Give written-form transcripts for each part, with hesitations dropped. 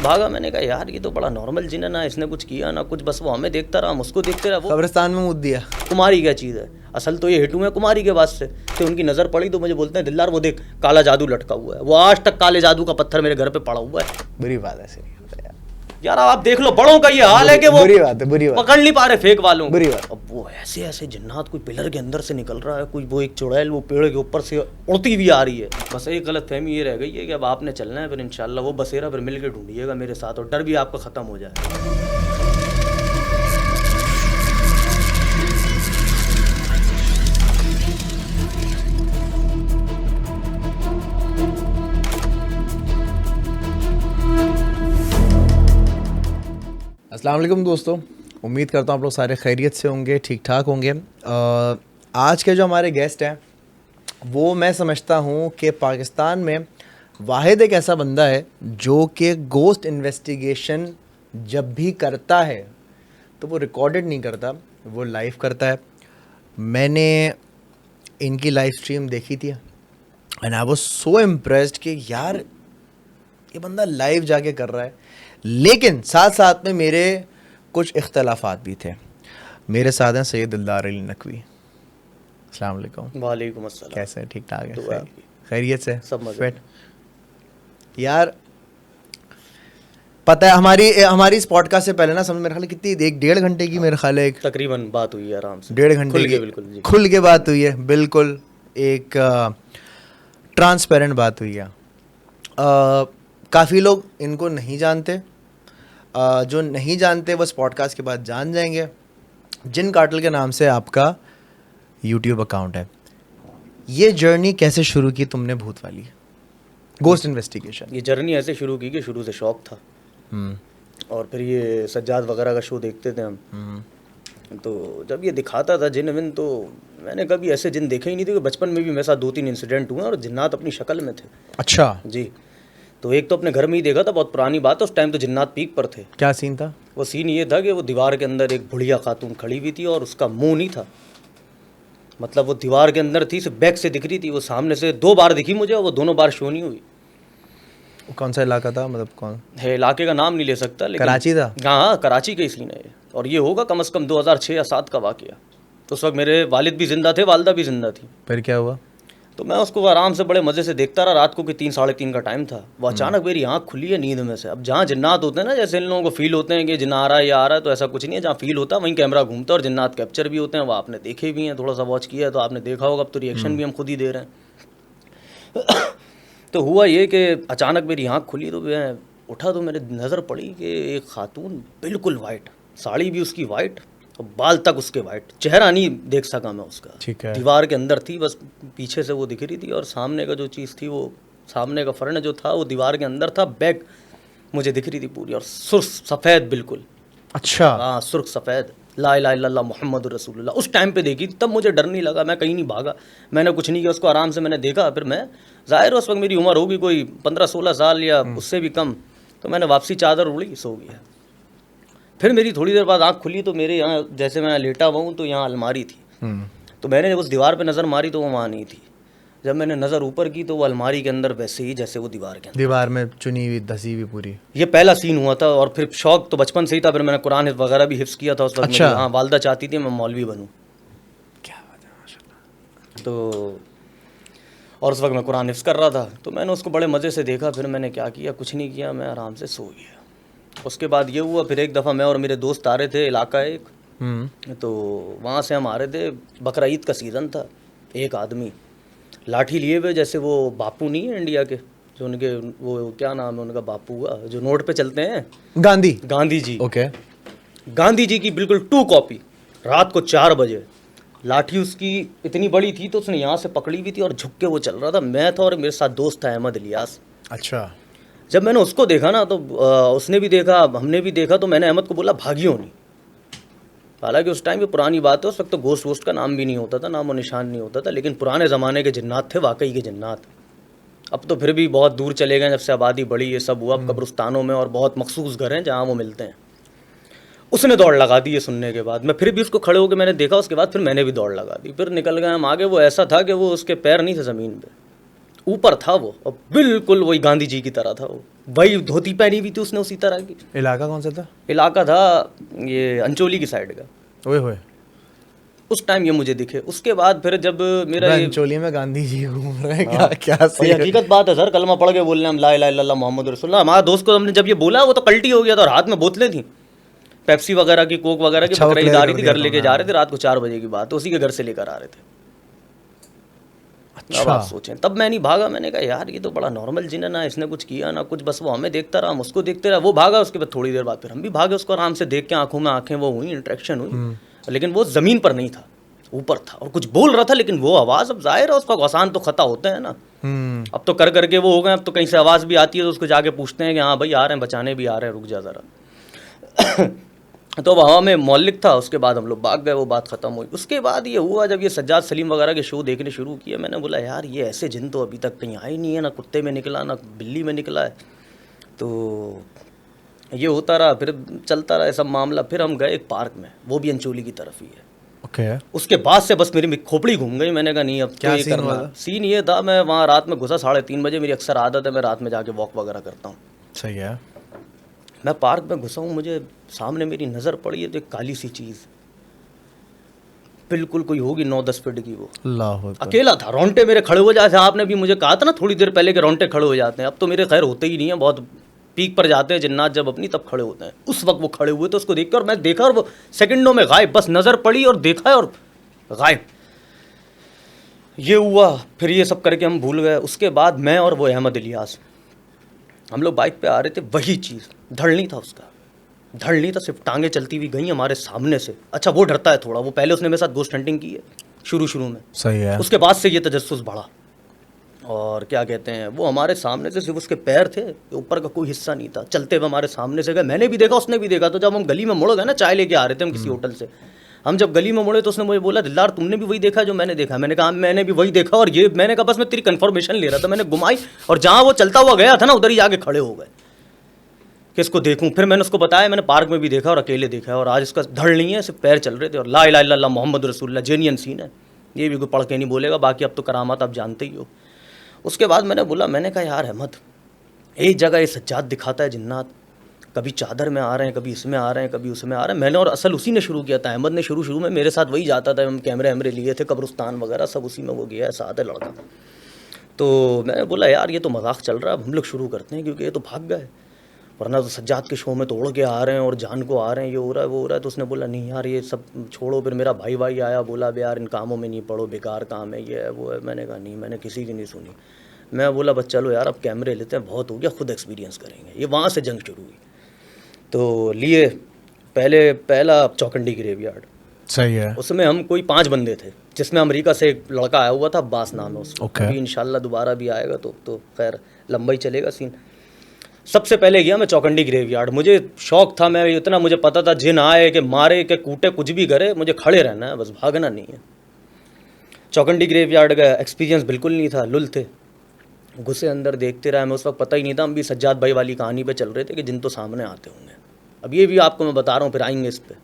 भागा। मैंने कहा यार ये तो बड़ा नॉर्मल जिन है, ना इसने कुछ किया ना कुछ, बस वो हमें देखता रहा, हम उसको देखते रहा। वो कब्रिस्तान में मुद्द दिया। कुमारी क्या चीज़ है, असल तो ये हिट हुए कुमारी के बाद से। तो उनकी नज़र पड़ी तो मुझे बोलते हैं दिलदार वो देख काला जादू लटका हुआ है। वो आज तक काले जादू का पत्थर मेरे घर पे पड़ा हुआ है। बुरी बात है सर यार आप देख लो, बड़ों का ये हाल है कि वो बुरी बात है, बुरी बात पकड़ नहीं पा रहे फेक वालों को। बुरी बात। अब वो ऐसे ऐसे जिन्नात कोई पिलर के अंदर से निकल रहा है, कोई वो एक चुड़ैल वो पेड़ के ऊपर से उड़ती हुई आ रही है। बस एक गलत फहमी ये रह गई है कि अब आपने चलना है, फिर इंशाल्लाह वो बसेरा फिर मिल के ढूंढिएगा मेरे साथ, और डर भी आपका ख़त्म हो जाए। अस्सलाम वालेकुम दोस्तों, उम्मीद करता हूँ आप लोग सारे खैरियत से होंगे, ठीक ठाक होंगे। आज के जो हमारे गेस्ट हैं वो मैं समझता हूँ कि पाकिस्तान में वाहिद एक ऐसा बंदा है जो कि गोस्ट इन्वेस्टिगेशन जब भी करता है तो वो रिकॉर्डेड नहीं करता, वो लाइव करता है। मैंने इनकी लाइव स्ट्रीम देखी थी and I was so impressed कि यार ये बंदा लाइव जाके कर रहा है। लेकिन साथ साथ में मेरे कुछ इख्तलाफात भी थे। मेरे साथ हैं सैयद दिलदार अली नकवी। अस्सलाम वालेकुम। वालेकुम अस्सलाम। कैसे हैं? ठीक ठाक दुआ है? आपकी। खैरियत से? सब मजे फिट? यार पता है हमारी इस पॉडकास्ट से पहले ना समझ मेरे ख्याल कितनी 1-1.5 घंटे की मेरे ख्याल है एक तकरीबन बात हुई है आराम से, 1.5 घंटे खुल की के, बिल्कुल जी। खुल के बात हुई है, बिल्कुल एक ट्रांसपेरेंट बात हुई है। काफ़ी लोग इनको नहीं जानते, जो नहीं जानते बस पॉडकास्ट के बाद जान जाएंगे। जिन काटल के नाम से आपका यूट्यूब अकाउंट है। ये जर्नी कैसे शुरू की तुमने भूत वाली गोस्ट इन्वेस्टिगेशन? ये जर्नी ऐसे शुरू की कि शुरू से शौक था, और फिर ये सज्जाद वगैरह का शो देखते थे हम। तो जब ये दिखाता था जिन विन, तो मैंने कभी ऐसे जिन देखे ही नहीं थे। कि बचपन में भी मेरे साथ 2-3 इंसिडेंट हुए और जिन्नात अपनी शक्ल में थे। अच्छा जी। तो एक तो अपने घर में ही देखा था, बहुत पुरानी बात है, उस टाइम तो जिन्नात पीक पर थे। क्या सीन था? वो सीन ये था कि वो दीवार के अंदर एक बुढ़िया खातून खड़ी हुई थी और उसका मुंह नहीं था, मतलब वो दीवार के अंदर थी, सिर्फ बैक से दिख रही थी। वो सामने से 2 बार दिखी मुझे और वो दोनों बार शो नहीं हुई। कौन सा इलाका था, मतलब कौन है? इलाके का नाम नहीं ले सकता, लेकिन कराची था। हाँ, कराची का ही सीन है ये। और ये होगा कम से कम 2006 या 7 का वाकया। तो उस वक्त मेरे वालिद भी ज़िंदा थे, वालदा भी ज़िंदा थी। फिर क्या हुआ? तो मैं उसको आराम से बड़े मज़े से देखता रहा। रात को कि 3-3:30 का टाइम था। वो अचानक मेरी आँख खुली है नींद में से। अब जहाँ जिन्नात होते हैं ना, जैसे इन लोगों को फील होते हैं कि जिन्ना आ रहा है या आ रहा है, तो ऐसा कुछ नहीं है। जहाँ फील होता है वहीं कैमरा घूमता है और जिन्नात कैप्चर भी होते हैं। वो आपने देखे भी हैं, थोड़ा सा वॉच किया है तो आपने देखा होगा। अब तो रिएक्शन भी हम खुद ही दे रहे हैं। तो हुआ ये कि अचानक मेरी आँख खुली तो मैं उठा तो मेरे नज़र पड़ी कि एक खातून बिल्कुल वाइट, साड़ी भी उसकी वाइट और बाल तक उसके वाइट, चेहरा नहीं देख सका मैं उसका। ठीक है। दीवार के अंदर थी, बस पीछे से वो दिख रही थी। और सामने का जो चीज़ थी, वो सामने का फर्न जो था वो दीवार के अंदर था। बैक मुझे दिख रही थी पूरी, और सुर्ख सफ़ेद बिल्कुल। अच्छा। हाँ, सुर्ख सफ़ेद, ला इलाहा इल्लल्लाह मुहम्मद रसूलुल्लाह। उस टाइम पे देखी तब मुझे डर नहीं लगा, मैं कहीं नहीं भागा, मैंने कुछ नहीं किया। उसको आराम से मैंने देखा। फिर मैं ज़ाहिर उस वक्त मेरी उम्र होगी कोई 15-16 साल या उससे भी कम। तो मैंने वापसी चादर उड़ी, सो गया। फिर मेरी थोड़ी देर बाद आँख खुली तो मेरे यहाँ, जैसे मैं लेटा हुआ हूँ, तो यहाँ अलमारी थी। तो मैंने जब उस दीवार पे नज़र मारी तो वो वहाँ नहीं थी। जब मैंने नज़र ऊपर की तो वो अलमारी के अंदर वैसे ही जैसे वो दीवार के अंदर, दीवार में चुनी हुई धसी हुई पूरी। ये पहला सीन हुआ था। और फिर शौक तो बचपन से ही था। फिर मैंने कुरान वगैरह भी हिफ्ज़ किया था उस वक्त। अच्छा। हाँ, वालदा चाहती थी मैं मौलवी बनूँ। क्या बात है, माशाल्लाह। तो और उस वक्त मैं कुरान हिफ्ज़ कर रहा था। तो मैंने उसको बड़े मज़े से देखा। फिर मैंने क्या किया, कुछ नहीं किया, मैं आराम से सो गया। उसके बाद ये हुआ, फिर एक दफ़ा मैं और मेरे दोस्त आ रहे थे इलाका एक, तो वहाँ से हम आ रहे थे, बकरा ईद का सीज़न था। एक आदमी लाठी लिए हुए, जैसे वो बापू नहीं है इंडिया के, जो उनके वो क्या नाम है उनका, बापू हुआ जो नोट पे चलते हैं, गांधी जी। ओके। गांधी जी की बिल्कुल 2 कॉपी। रात को 4 बजे लाठी उसकी इतनी बड़ी थी तो उसने यहाँ से पकड़ी हुई थी और झुक के वो चल रहा था। मैं था और मेरे साथ दोस्त था अहमद इलियास। अच्छा। जब मैंने उसको देखा ना तो उसने भी देखा, हमने भी देखा। तो मैंने अहमद को बोला भागियो नहीं। हालांकि उस टाइम की पुरानी बात है, उस वक्त तो गोश्त वोस्ट का नाम भी नहीं होता था, नाम और निशान नहीं होता था। लेकिन पुराने ज़माने के जिन्नात थे, वाकई के जिन्नात। अब तो फिर भी बहुत दूर चले गए, जब से आबादी बढ़ी ये सब हुआ। अब कब्रिस्तानों में और बहुत मखसूस घर हैं जहाँ वो मिलते हैं। उसने दौड़ लगा दी ये सुनने के बाद। मैं फिर भी उसको खड़े होकर मैंने देखा। उसके बाद फिर मैंने भी दौड़ लगा दी। फिर निकल गए हम आगे। वो ऐसा था कि वो उसके पैर नहीं थे ज़मीन पे, ऊपर था वो, और बिल्कुल वही गांधी जी की तरह था वो। वही धोती पहनी हुई थी उसने उसी तरह की। इलाका कौन सा था? इलाका था ये अंचोली की साइड का। ओए होए, उस टाइम ये मुझे दिखे। उसके बाद फिर जब मेरा ये अंचोली में गांधी जी घूम रहे हैं, हाँ, क्या और सही ये है। हकीकत बात है सर, कलमा पढ़ के बोल रहे हैं हम ला इलाहा इल्लल्लाह मोहम्मद रसूलुल्लाह। हमारा दोस्त को हमने जब ये बोला वो तो पलटी हो गया था और हाथ में बोतलें थी पेप्सी वगैरह की, कोक वगैरह की, अच्छा, वो बकरा ईद clear आ रही कर थी, दिया घर लेके तुमने, जा रहे थे, रात को 4 बजे की बात है, उसी के घर से लेकर आ रहे थे। अब आप अच्छा, सोचें, तब मैं नहीं भागा। मैंने कहा यार ये तो बड़ा नॉर्मल जिन है ना, इसने कुछ किया ना कुछ, बस वो हमें देखता रहा, हम उसको देखते रहा। वो भागा, उसके बाद थोड़ी देर बाद फिर हम भी भागे, उसको आराम से देख के आंखों में आंखें वो हुई, इंटरेक्शन हुई, लेकिन वो ज़मीन पर नहीं था, ऊपर था और कुछ बोल रहा था। लेकिन वो आवाज़, अब जाहिर है उसका घसान तो खता होते हैं ना, अब तो कर करके वो हो गए। अब तो कहीं से आवाज़ भी आती है तो उसको जाके पूछते हैं कि हाँ भाई आ रहे हैं, बचाने भी आ रहे हैं, रुक जा ज़रा। तो अब हवा में मौलिक था। उसके बाद हम लोग भाग गए, वो बात ख़त्म हुई। उसके बाद ये हुआ जब ये सज्जाद सलीम वगैरह के शो देखने शुरू किए, मैंने बोला यार ये ऐसे जिन तो अभी तक कहीं आए नहीं है, ना कुत्ते में निकला ना बिल्ली में निकला है। तो ये होता रहा, फिर चलता रहा सब मामला। फिर हम गए एक पार्क में, वो भी अंचोली की तरफ ही है। ओके। उसके बाद से बस मेरी खोपड़ी घूम गई। मैंने कहा नहीं अब क्या तो ये सीन हुआ करना। था? सीन ये था, मैं वहाँ रात में घुसा 3:30 बजे, मेरी अक्सर आदत है, मैं रात में जाके वॉक वगैरह करता हूँ। सही है। मैं पार्क में घुसा हूँ, मुझे सामने मेरी नज़र पड़ी है तो एक काली सी चीज़, बिल्कुल कोई होगी 9-10 फीट की। वो अल्लाह अकबर। अकेला था, रोंगटे मेरे खड़े हो जाते। आपने भी मुझे कहा था ना थोड़ी देर पहले कि रोंगटे खड़े हो जाते हैं, अब तो मेरे खैर होते ही नहीं है, बहुत पीक पर जाते हैं जिन्नात जब अपनी, तब खड़े होते हैं। उस वक्त वो खड़े हुए तो उसको देख कर, और मैं देखा और वो सेकंडों में गायब, बस नज़र पड़ी और देखा है और गायब। ये हुआ, फिर ये सब करके हम भूल गए। उसके बाद मैं और वो अहमद इलियास, हम लोग बाइक पे आ रहे थे, वही चीज़, धड़ नहीं था उसका, धड़ नहीं था, सिर्फ टांगे चलती हुई गई हमारे सामने से। अच्छा वो डरता है थोड़ा, वो पहले उसने मेरे साथ गोस्ट हंटिंग की है शुरू में, सही है। उसके बाद से ये तजस्सुस बढ़ा। और क्या कहते हैं, वो हमारे सामने से, सिर्फ उसके पैर थे, ऊपर का कोई हिस्सा नहीं था, चलते हुए हमारे सामने से गए। मैंने भी देखा, उसने भी देखा। तो जब हम गली में मुड़ गए ना, चाय लेके आ रहे थे हम किसी होटल से, हम जब गली में मुड़े तो उसने मुझे बोला दिलदार तुमने भी वही देखा जो मैंने देखा। मैंने कहा मैंने भी वही देखा। और ये मैंने कहा बस मैं तेरी कन्फर्मेशन ले रहा था। मैंने घुमाई और जहाँ वो चलता हुआ गया था ना, उधर ही आके खड़े हो गए कि इसको देखूं। फिर मैंने उसको बताया मैंने पार्क में भी देखा और अकेले देखा है, और आज इसका धड़ नहीं है, सिर्फ पैर चल रहे थे। और ला इलाहा इल्लल्लाह मोहम्मद रसूलुल्लाह, जेन्युइन सीन है, ये भी कोई पढ़ के नहीं बोलेगा। बाकी अब तो करामात आप जानते ही हो। उसके बाद मैंने बोला, मैंने कहा यार अहमद, एक जगह ये सज्जाद दिखाता है जिन्नात, कभी चादर में आ रहे हैं, कभी इसमें आ रहे हैं, कभी उसमें आ रहे हैं। मैंने और असल उसी ने शुरू किया था, अहमद ने शुरू में मेरे साथ वही जाता था। हम कैमरे वैमरे लिए थे, कब्रिस्तान वगैरह सब उसी में वो गया है, साथ है लड़का। तो मैंने बोला यार ये तो मजाक चल रहा है, अब हम लोग शुरू करते हैं, क्योंकि ये तो भाग गए, वरना तो सज्जाद के शो में तोड़ के आ रहे हैं और जान को आ रहे हैं, ये हो रहा है वो हो रहा है। तो उसने बोला नहीं यार ये सब छोड़ो। फिर मेरा भाई आया, बोला बे यार इन कामों में नहीं पड़ो, बेकार काम है, ये है वो है। मैंने कहा नहीं, मैंने किसी की नहीं सुनी। मैं बोला बस चलो यार अब कैमरे लेते हैं, बहुत हो गया, खुद एक्सपीरियंस करेंगे। ये वहाँ से जंग शुरू हुई। तो लिए पहला चौकंडी ग्रेवयार्ड, सही है। उसमें हम कोई 5 बंदे थे, जिसमें अमेरिका से एक लड़का आया हुआ था, अब्बास नाम है उसका। Okay. अभी इंशाल्लाह दोबारा भी आएगा तो खैर लंबा ही चलेगा सीन। सबसे पहले गया मैं चौकंडी ग्रेवयार्ड। मुझे शौक था, मैं इतना मुझे पता था जिन आए कि मारे कि कूटे कुछ भी करे, मुझे खड़े रहना है, बस भागना नहीं है। चौकंडी ग्रेवयार्ड का एक्सपीरियंस बिल्कुल नहीं था, लुल थे, घुसे अंदर, देखते रहे। मैं उस वक्त पता ही नहीं था, हम भी सज्जाद भाई वाली कहानी पे चल रहे थे कि जिन तो सामने आते होंगे। अब ये भी आपको मैं बता रहा हूँ, फिर आएंगे इस पे।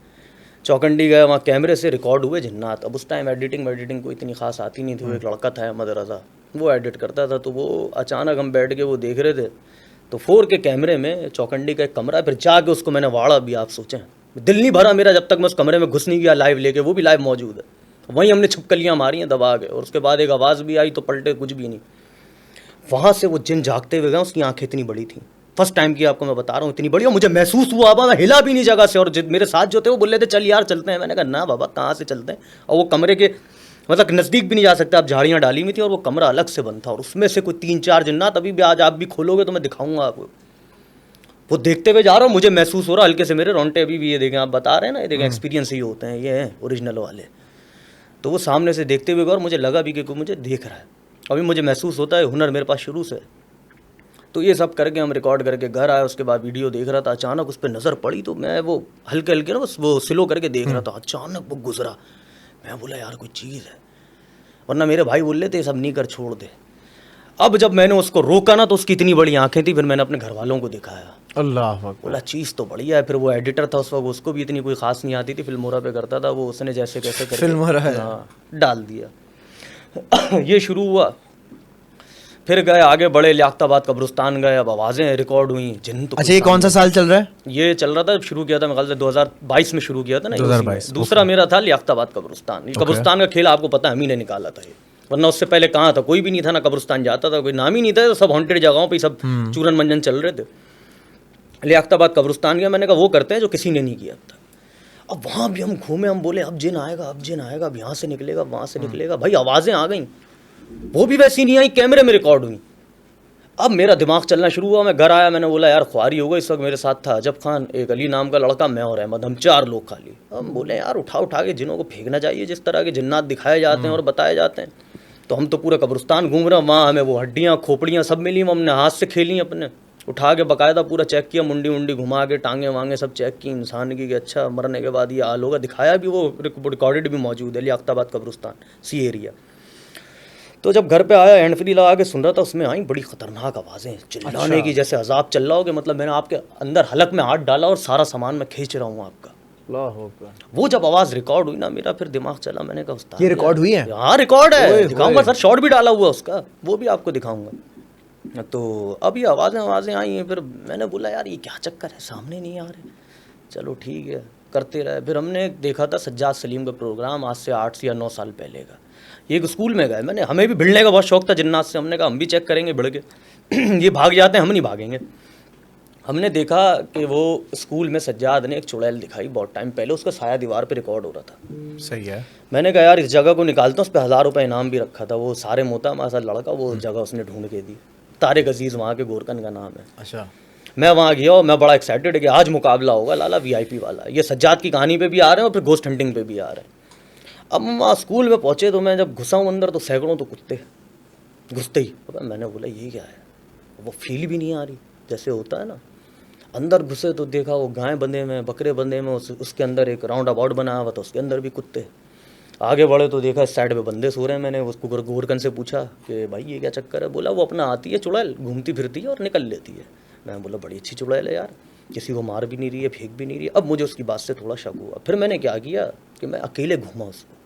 चौकंडी गए, वहाँ कैमरे से रिकॉर्ड हुए जिन्नात। अब उस टाइम एडिटिंग को इतनी खास आती नहीं थी। वो एक लड़का था अहमद रज़ा, वो एडिट करता था। तो वो अचानक हम बैठ के वो देख रहे थे, तो 4K कैमरे में चौकंडी का एक कमरा, फिर जाके उसको मैंने वाड़ा भी। आप सोचें दिल नहीं भरा मेरा जब तक मैं उस कमरे में घुस नहीं गया लाइव लेके, वो भी लाइव मौजूद है। वहीं हमने छुपकलियाँ मारी हैं दबा के, और उसके बाद एक आवाज़ भी आई तो पलटे, कुछ भी नहीं। वहाँ से वो जिन जागते हुए गए, उसकी आंखें इतनी बड़ी थी, फर्स्ट टाइम की आपको मैं बता रहा हूँ, इतनी बड़ी। और मुझे महसूस हुआ, मैं हिला भी नहीं जगह से। और मेरे साथ जो थे वो बोल रहे थे चल यार चलते हैं। मैंने कहा ना बाबा कहाँ से चलते हैं। और वो कमरे के मतलब नज़दीक भी नहीं जा सकते आप, झाड़ियाँ डाली हुई थी, और वो कमरा अलग से बंद था, और उसमें से कोई 3-4 जिन्नात, अभी भी आज आप भी खोलोगे तो मैं दिखाऊंगा आपको। वो देखते हुए जा रहा हूँ, मुझे महसूस हो रहा हल्के से, मेरे रोंगटे अभी भी, ये देखें आप बता रहे हैं ना, ये देखें एक्सपीरियंस ही होते हैं, ये हैं ओरिजिनल वाले। तो वो सामने से देखते हुए गए, और मुझे लगा भी कि कोई मुझे देख रहा है। अभी मुझे महसूस होता है, हुनर मेरे पास शुरू से। तो ये सब करके हम रिकॉर्ड करके घर आए। उसके बाद वीडियो देख रहा था, अचानक उस पर नज़र पड़ी, तो मैं वो हल्के हल्के ना बस वो स्लो करके देख रहा था। अचानक वो गुजरा, मैं बोला यार कोई चीज़ है, वरना मेरे भाई बोल रहे थे सब नहीं कर, छोड़ दे। अब जब मैंने उसको रोका ना, तो उसकी इतनी बड़ी आंखें थी, फिर मैंने अपने घर वालों को दिखाया, अल्लाह अकबर। बोला चीज़ तो बढ़िया है। फिर वो एडिटर था उस वक्त, उसको भी इतनी कोई खास नहीं आती थी, फिल्मोरा पे करता था वो, उसने जैसे कैसे करके फिल्मोरा है। हाँ डाल दिया। ये शुरू हुआ। फिर गए आगे बढ़े, लियाकताबाद कब्रिस्तान गए, अब आवाज़ें रिकॉर्ड हुई, जिन तो अच्छा, ये कौन सा साल चल रहा है? ये चल रहा था, जब शुरू किया था, मेरे ख्याल से 2022 में शुरू किया था ना, 2022, दूसरा मेरा था लियाकताबाद कब्रिस्तान। ये कब्रिस्तान का खेल आपको पता है, हम ही ने निकाला था ये, वरना उससे पहले कहाँ था, कोई भी नहीं था ना, कब्रिस्तान जाता था, कोई नाम ही नहीं था, तो सब हॉन्टेड जगहों पे सब चूरन मंजन चल रहे थे। लियाकताबाद कब्रिस्तान गया, मैंने कहा वो करते हैं जो किसी ने नहीं किया था। अब वहाँ भी हम घूमे, हम बोले अब जिन आएगा, अब जिन आएगा, अब यहाँ से निकलेगा, वहाँ से निकलेगा। भाई आवाज़ें आ गई, वो भी वैसी नहीं आई, कैमरे में रिकॉर्ड हुई। अब मेरा दिमाग चलना शुरू हुआ, मैं घर आया, मैंने बोला यार ख्वारी हो गई। इस वक्त मेरे साथ था अजब खान, एक अली नाम का लड़का, मैं और अहमद, हम 4 लोग खाली। हम बोले यार उठा के जिनों को फेंकना चाहिए, जिस तरह के जिन्नात दिखाए जाते हैं और बताए जाते हैं। तो हम तो पूरा कब्रिस्तान घूम रहे हैं, वहाँ हमें वो हड्डियाँ खोपड़ियाँ सब मिली, हमने हाथ से खेली अपने, उठा के बाकायदा पूरा चेक किया, मुंडी उंडी घुमा के, टांगे वांगे सब चेक की इंसान की, कि अच्छा मरने के बाद ये हाल होगा। दिखाया भी, वो रिकॉर्डेड भी मौजूद है, लियाकताबाद कब्रिस्तान सी एरिया। तो जब घर पे आया, हैंड फ्री लगा के सुन रहा था, उसमें आई बड़ी खतरनाक आवाज़ें, चिल्लाने की, जैसे अजाब चल रहा हो कि मतलब मैंने आपके अंदर हलक में हाथ डाला और सारा सामान मैं खींच रहा हूँ आपका। वो जब आवाज़ रिकॉर्ड हुई ना, मेरा फिर दिमाग चला, मैंने कहा उस्ताद ये रिकॉर्ड हुई है? हाँ रिकॉर्ड है, दिखाऊंगा सर, शॉर्ट भी डाला हुआ उसका, वो भी आपको दिखाऊंगा। तो अब ये आवाज़ें आई हैं, फिर मैंने बोला यार ये क्या चक्कर है, सामने नहीं आ रहे, चलो ठीक है करते रहे। फिर हमने देखा था सज्जाद सलीम का प्रोग्राम, आज से 8 या 9 साल पहले का। एक स्कूल में गए, मैंने, हमें भी भिड़ने का बहुत शौक था जिन्नात से, हमने कहा हम भी चेक करेंगे भिड़ के ये भाग जाते हैं, हम नहीं भागेंगे। हमने देखा कि वो स्कूल में सज्जाद ने एक चुड़ैल दिखाई बहुत टाइम पहले, उसका साया दीवार पे रिकॉर्ड हो रहा था। सही है। मैंने कहा यार इस जगह को निकालता हूँ, उस पर 1000 रुपये इनाम भी रखा था। वो सारे मोता हमारे साथ लड़का, वो जगह उसने ढूंढ के दी, तारिक अजीज़ वहाँ के, गोरकन का नाम है। अच्छा, मैं वहाँ गया और मैं बड़ा एक्साइटेड कि आज मुकाबला होगा लाला VIP वाला। ये सज्जाद की कहानी पे भी आ रहे हैं और फिर गोस्ट हंटिंग पे भी आ रहे हैं। अब वहाँ स्कूल में पहुँचे तो मैं जब घुसा हूँ अंदर, तो सैकड़ों तो कुत्ते घुसते ही। अब मैंने बोला ये क्या है, वो फील भी नहीं आ रही जैसे होता है ना। अंदर घुसे तो देखा वो गाय बंधे में, बकरे बंधे में, उसके अंदर एक राउंड अबाउट बनाया हुआ था, उसके अंदर भी कुत्ते। आगे बढ़े तो देखा इस साइड पे बंदे सो रहे हैं। मैंने उसको गोरकन से पूछा कि भाई ये क्या चक्कर है? बोला वो अपना आती है चुड़ैल, घूमती फिरती है और निकल लेती है। मैं बोला बड़ी अच्छी चुड़ैल है यार, किसी को मार भी नहीं रही है, फेंक भी नहीं रही है। अब मुझे उसकी बात से थोड़ा शक हुआ। फिर मैंने क्या किया कि मैं अकेले घूमा उसको,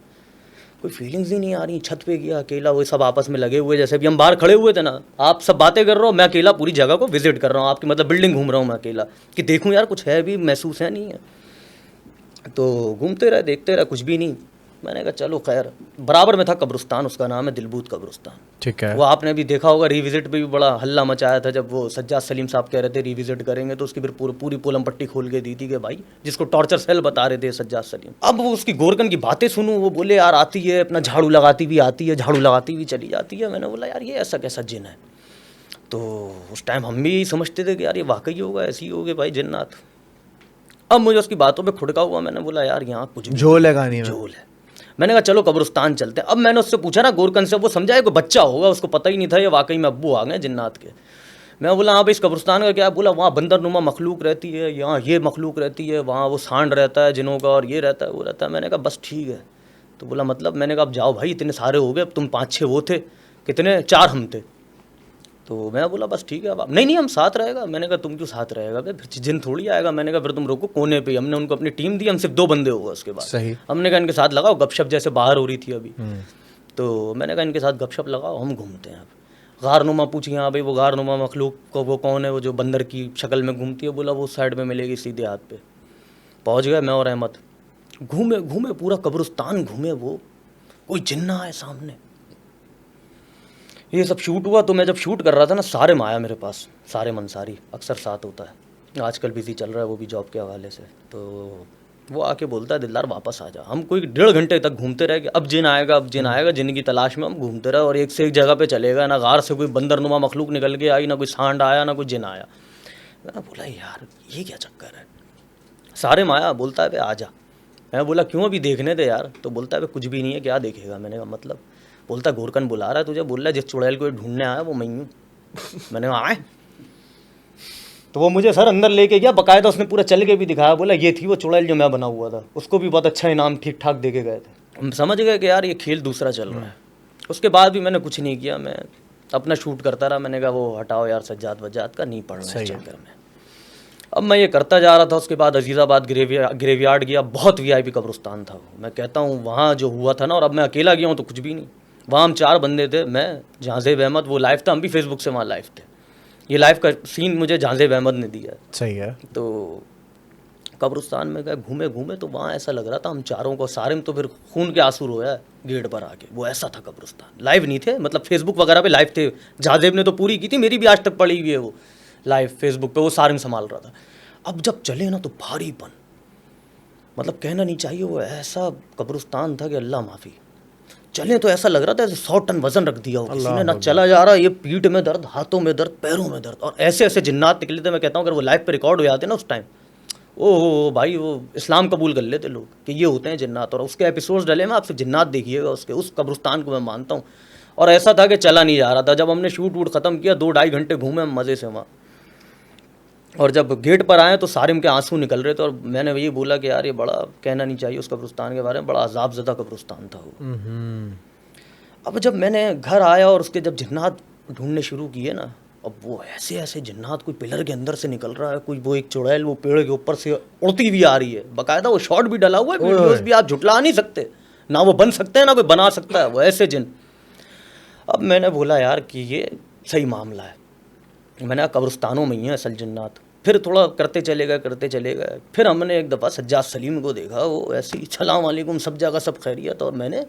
कोई फीलिंग्स ही नहीं आ रही। छत पे गया अकेला, वो सब आपस में लगे हुए, जैसे अभी हम बाहर खड़े हुए थे ना, आप सब बातें कर रहे हो, मैं अकेला पूरी जगह को विजिट कर रहा हूँ, आपकी मतलब बिल्डिंग घूम रहा हूँ मैं अकेला, कि देखूँ यार कुछ है भी, महसूस है नहीं है। तो घूमते रहे, देखते रहे, कुछ भी नहीं। मैंने कहा चलो खैर। बराबर में था कब्रिस्तान, उसका नाम है दिलबूत कब्रिस्तान। ठीक है। वो आपने भी देखा होगा, रिविजिट पे भी बड़ा हल्ला मचाया था जब वो सज्जाद सलीम साहब कह रहे थे रिविजिट करेंगे, तो उसकी फिर पूरी पोलम पट्टी खोल के दी थी कि भाई, जिसको टॉर्चर सेल बता रहे थे सज्जाद सलीम। अब वो उसकी गोरकन की बातें सुनूं, वो बोले यार आती है, अपना झाड़ू लगाती भी आती है, झाड़ू लगाती भी चली जाती है। मैंने बोला यार ये ऐसा कैसा जिन है? तो उस टाइम हम भी समझते थे कि यार ये वाकई होगा, ऐसी ही होगी भाई जिन्नात। अब मुझे उसकी बातों पे खुड़का हुआ, मैंने बोला यार यहाँ कुछ झोल है कहानी में। झोल है। मैंने कहा चलो कब्रिस्तान चलते हैं। अब मैंने उससे पूछा ना गोरकन से, वो समझा कोई बच्चा होगा, उसको पता ही नहीं था ये वाकई में अब्बू आ गए जिन्नात के। मैं बोला हाँ भाई इस कब्रिस्तान का क्या है? बोला वहाँ बंदरनुमा मखलूक रहती है, यहाँ ये मखलूक रहती है, वहाँ वो सांड रहता है जिनों का, और ये रहता है वो रहता है। मैंने कहा बस ठीक है। तो बोला मतलब? मैंने कहा अब जाओ भाई, इतने सारे हो गए, अब तुम 5-6 वो थे, कितने 4 हम थे। तो मैं बोला बस ठीक है। अब नहीं हम साथ रहेगा। मैंने कहा तुम क्यों साथ रहेगा भाई, फिर जिन थोड़ी आएगा। मैंने कहा फिर तुम रुको कोने पे। हमने उनको अपनी टीम दी, हम सिर्फ 2 बंदे होगा। उसके बाद सही। हमने कहा इनके साथ लगाओ गपशप, जैसे बाहर हो रही थी अभी। तो मैंने कहा इनके साथ गपशप लगाओ, हम घूमते हैं। अब गारनुमा पूछी, हाँ भाई वो गारनुमा मखलूक को वो कौन है, वो जो बंदर की शक्ल में घूमती है? बोला वो साइड में मिलेगी सीधे हाथ पे। पहुँच गए मैं और अहमद, घूमे घूमे पूरा कब्रिस्तान घूमे, वो कोई जिन्ना है सामने। ये सब शूट हुआ। तो मैं जब शूट कर रहा था ना, सारे में आया मेरे पास, सारे मंसारी अक्सर साथ होता है, आजकल बिजी चल रहा है वो भी जॉब के हवाले से। तो वो आके बोलता है दिलदार वापस आ जा। हम कोई 1.5 घंटे तक घूमते रहे कि अब जिन आएगा, अब जिन आएगा। जिन की तलाश में हम घूमते रहे और एक से एक जगह पे चलेगा। ना गार से कोई बंदरनुमा मखलूक निकल के आई, ना कोई सांड आया, ना कोई जिन आया। मैं बोला यार ये क्या चक्कर है? सारे में आया, बोलता है आ जा। मैं बोला क्यों, अभी देखने दे यार। तो बोलता है कुछ भी नहीं है, क्या देखेगा? मैंने कहा मतलब? बोलता गोरकन बुला रहा है तुझे, बोल रहा है जिस चुड़ैल को ढूंढने आया वो मैं हूँ। मैंने कहा आए। तो वो मुझे सर अंदर लेके गया, बाकायदा उसने पूरा चल के भी दिखाया। बोला ये थी वो चुड़ैल जो मैं बना हुआ था। उसको भी बहुत अच्छा इनाम ठीक ठाक दे के गए थे। हम समझ गए कि यार ये खेल दूसरा चल रहा है। उसके बाद भी मैंने कुछ नहीं किया, मैं अपना शूट करता रहा। मैंने कहा वो हटाओ यार सज्जाद वज्जाद का, नहीं पढ़ना इस चक्कर में। अब मैं ये करता जा रहा था। उसके बाद अजीज़ाबाद ग्रेवयार्ड गया, बहुत VIP कब्रिस्तान था वो। मैं कहता हूँ वहाँ जो हुआ था ना, और अब मैं अकेला गया हूँ तो कुछ भी नहीं। वहाँ हम 4 बंदे थे, मैं, जहांजेब अहमद, वो लाइव था, हम भी फेसबुक से वहाँ लाइव थे। ये लाइव का सीन मुझे जहांजेब अहमद ने दिया है। सही है। तो कब्रिस्तान में गए, घूमे घूमे, तो वहाँ ऐसा लग रहा था हम चारों को, सारे में तो फिर खून के आंसू रोया गेट पर आके। वो ऐसा था कब्रिस्तान। लाइव नहीं थे, मतलब फेसबुक वगैरह पे लाइव थे। जहाजेब ने तो पूरी की थी, मेरी भी आज तक पड़ी हुई है वो लाइव फेसबुक पे, वो सारंग संभाल रहा था। अब जब चले ना तो भारीपन, मतलब कहना नहीं चाहिए, वो ऐसा कब्रिस्तान था कि अल्लाह माफ़ी। चले तो ऐसा लग रहा था जैसे 100 टन वजन रख दिया हो किसी ने, ना चला जा रहा, ये पीठ में दर्द, हाथों में दर्द, पैरों में दर्द, और ऐसे ऐसे जिन्नात निकले थे। मैं कहता हूँ अगर वो लाइव पे रिकॉर्ड हो जाते ना उस टाइम, ओ भाई, वो इस्लाम कबूल कर लेते लोग कि ये होते हैं जिन्नात। और उसके एपिसोड्स डले में, आपसे जिन्नात देखिएगा उसके, उस कब्रिस्तान को मैं मानता हूँ। और ऐसा था कि चला नहीं जा रहा था। जब हमने शूट वूट ख़त्म किया, 2-2.5 घंटे घूमे हम मज़े से वहाँ, और जब गेट पर आए तो सारिम के आंसू निकल रहे थे। और मैंने यही बोला कि यार ये बड़ा, कहना नहीं चाहिए उस कब्रिस्तान के बारे में, बड़ा अज़ाबज़दा कब्रिस्तान था वो। अब जब मैंने घर आया और उसके जब जिन्नात ढूंढने शुरू किए ना, अब वो ऐसे ऐसे जिन्नात, कोई पिलर के अंदर से निकल रहा है, कोई वो एक चुड़ैल वो पेड़ के ऊपर से उड़ती हुई आ रही है, बाकायदा वो शॉट भी डला हुआ है, वीडियोस भी, आप झुटला नहीं सकते, ना वो बन सकते हैं ना कोई बना सकता है, वो ऐसे जिन। अब मैंने बोला यार कि ये सही मामला है। मैंने कहा कब्रिस्तानों में ही है असल जिन्नात। फिर थोड़ा करते चले गए। फिर हमने एक दफ़ा सज्जाद सलीम को देखा, वो ऐसे ही सलाम वालेकुम, सब जगह सब खैरियत, और मैंने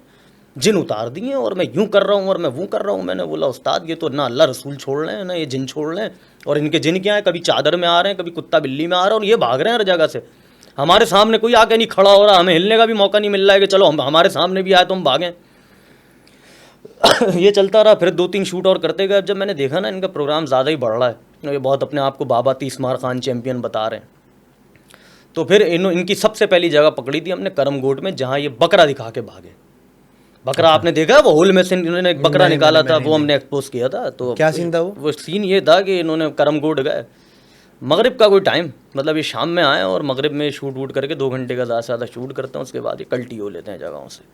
जिन उतार दिए और मैं यूँ कर रहा हूँ और मैं वो कर रहा हूँ। मैंने बोला उस्ताद ये तो ना अल्लाह रसूल छोड़ रहे हैं ना ये जिन छोड़ रहे हैं। और इनके जिन क्या है, कभी चादर में आ रहे हैं, कभी कुत्ता बिल्ली में आ रहा है, और ये भाग रहे हैं हर जगह से। हमारे सामने कोई आके नहीं खड़ा हो रहा, हमें हिलने का भी मौका नहीं मिल रहा है कि चलो हम हमारे सामने भी आए तो हम भागें। ये चलता रहा। फिर 2-3 शूट और करते गए। जब मैंने देखा ना इनका प्रोग्राम ज़्यादा ही बढ़ रहा है, ये बहुत अपने आप को बाबा तीसमार खान चैम्पियन बता रहे हैं, तो फिर इनकी सबसे पहली जगह पकड़ी थी हमने करमगोट में, जहाँ ये बकरा दिखा के भागे। बकरा आपने देखा, वो होल में से इन्होंने एक बकरा निकाला था, वो हमने एक्सपोज किया था। तो क्या सीन था वो सीन ये था कि इन्होंने करमगोट गए, मगरिब का कोई टाइम, मतलब ये शाम में आए और मगरिब में शूट वूट करके 2 घंटे का ज़्यादा से ज़्यादा शूट करते हैं, उसके बाद ये कल्टी हो लेते हैं जगहों से।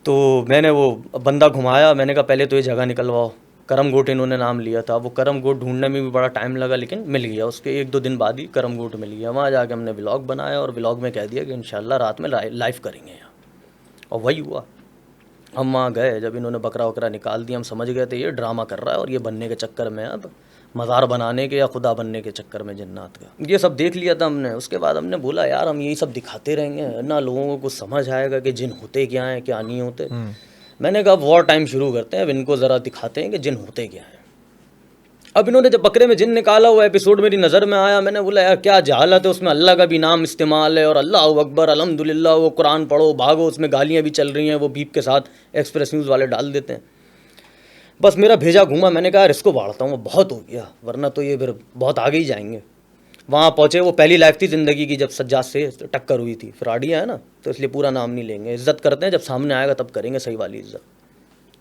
तो मैंने वो बंदा घुमाया, मैंने कहा पहले तो ये जगह निकलवाओ। करमगोट इन्होंने नाम लिया था। वो करमगोट ढूंढने में भी बड़ा टाइम लगा, लेकिन मिल गया। उसके 1-2 दिन बाद ही करमगोट मिल गया। वहाँ जाके हमने व्लॉग बनाया और व्लॉग में कह दिया कि इंशाल्लाह रात में लाइव करेंगे यहाँ, और वही हुआ। हम वहाँ गए, जब इन्होंने बकरा वकरा निकाल दिया, हम समझ गए थे ये ड्रामा कर रहा है और ये बनने के चक्कर में, अब मज़ार बनाने के या खुदा बनने के चक्कर में जिन्नात का। ये सब देख लिया था हमने। उसके बाद हमने बोला यार हम यही सब दिखाते रहेंगे ना, लोगों को कुछ समझ आएगा कि जिन होते क्या हैं क्या नहीं होते। मैंने कहा वॉर टाइम शुरू करते हैं, अब इनको ज़रा दिखाते हैं कि जिन होते क्या हैं। अब इन्होंने जब बकरे में जिन निकाला, वो एपिसोड मेरी नज़र में आया। मैंने बोला यार क्या जहालत है, उसमें अल्लाह का भी नाम इस्तेमाल है और अल्लाह अकबर अल्हम्दुलिल्लाह, वो कुरान पढ़ो भागो, उसमें गालियाँ भी चल रही हैं, वो बीप के साथ एक्सप्रेस न्यूज़ वाले डाल देते हैं। बस मेरा भेजा घूमा। मैंने कहा इसको बाढ़ता हूँ, बहुत हो गया, वरना तो ये फिर बहुत आगे ही जाएंगे। वहाँ पहुँचे, वो पहली लाइफ थी ज़िंदगी की जब सज्जाद से टक्कर हुई थी। फ्राडिया है ना, तो इसलिए पूरा नाम नहीं लेंगे, इज़्ज़त करते हैं, जब सामने आएगा तब करेंगे सही वाली इज़्ज़त।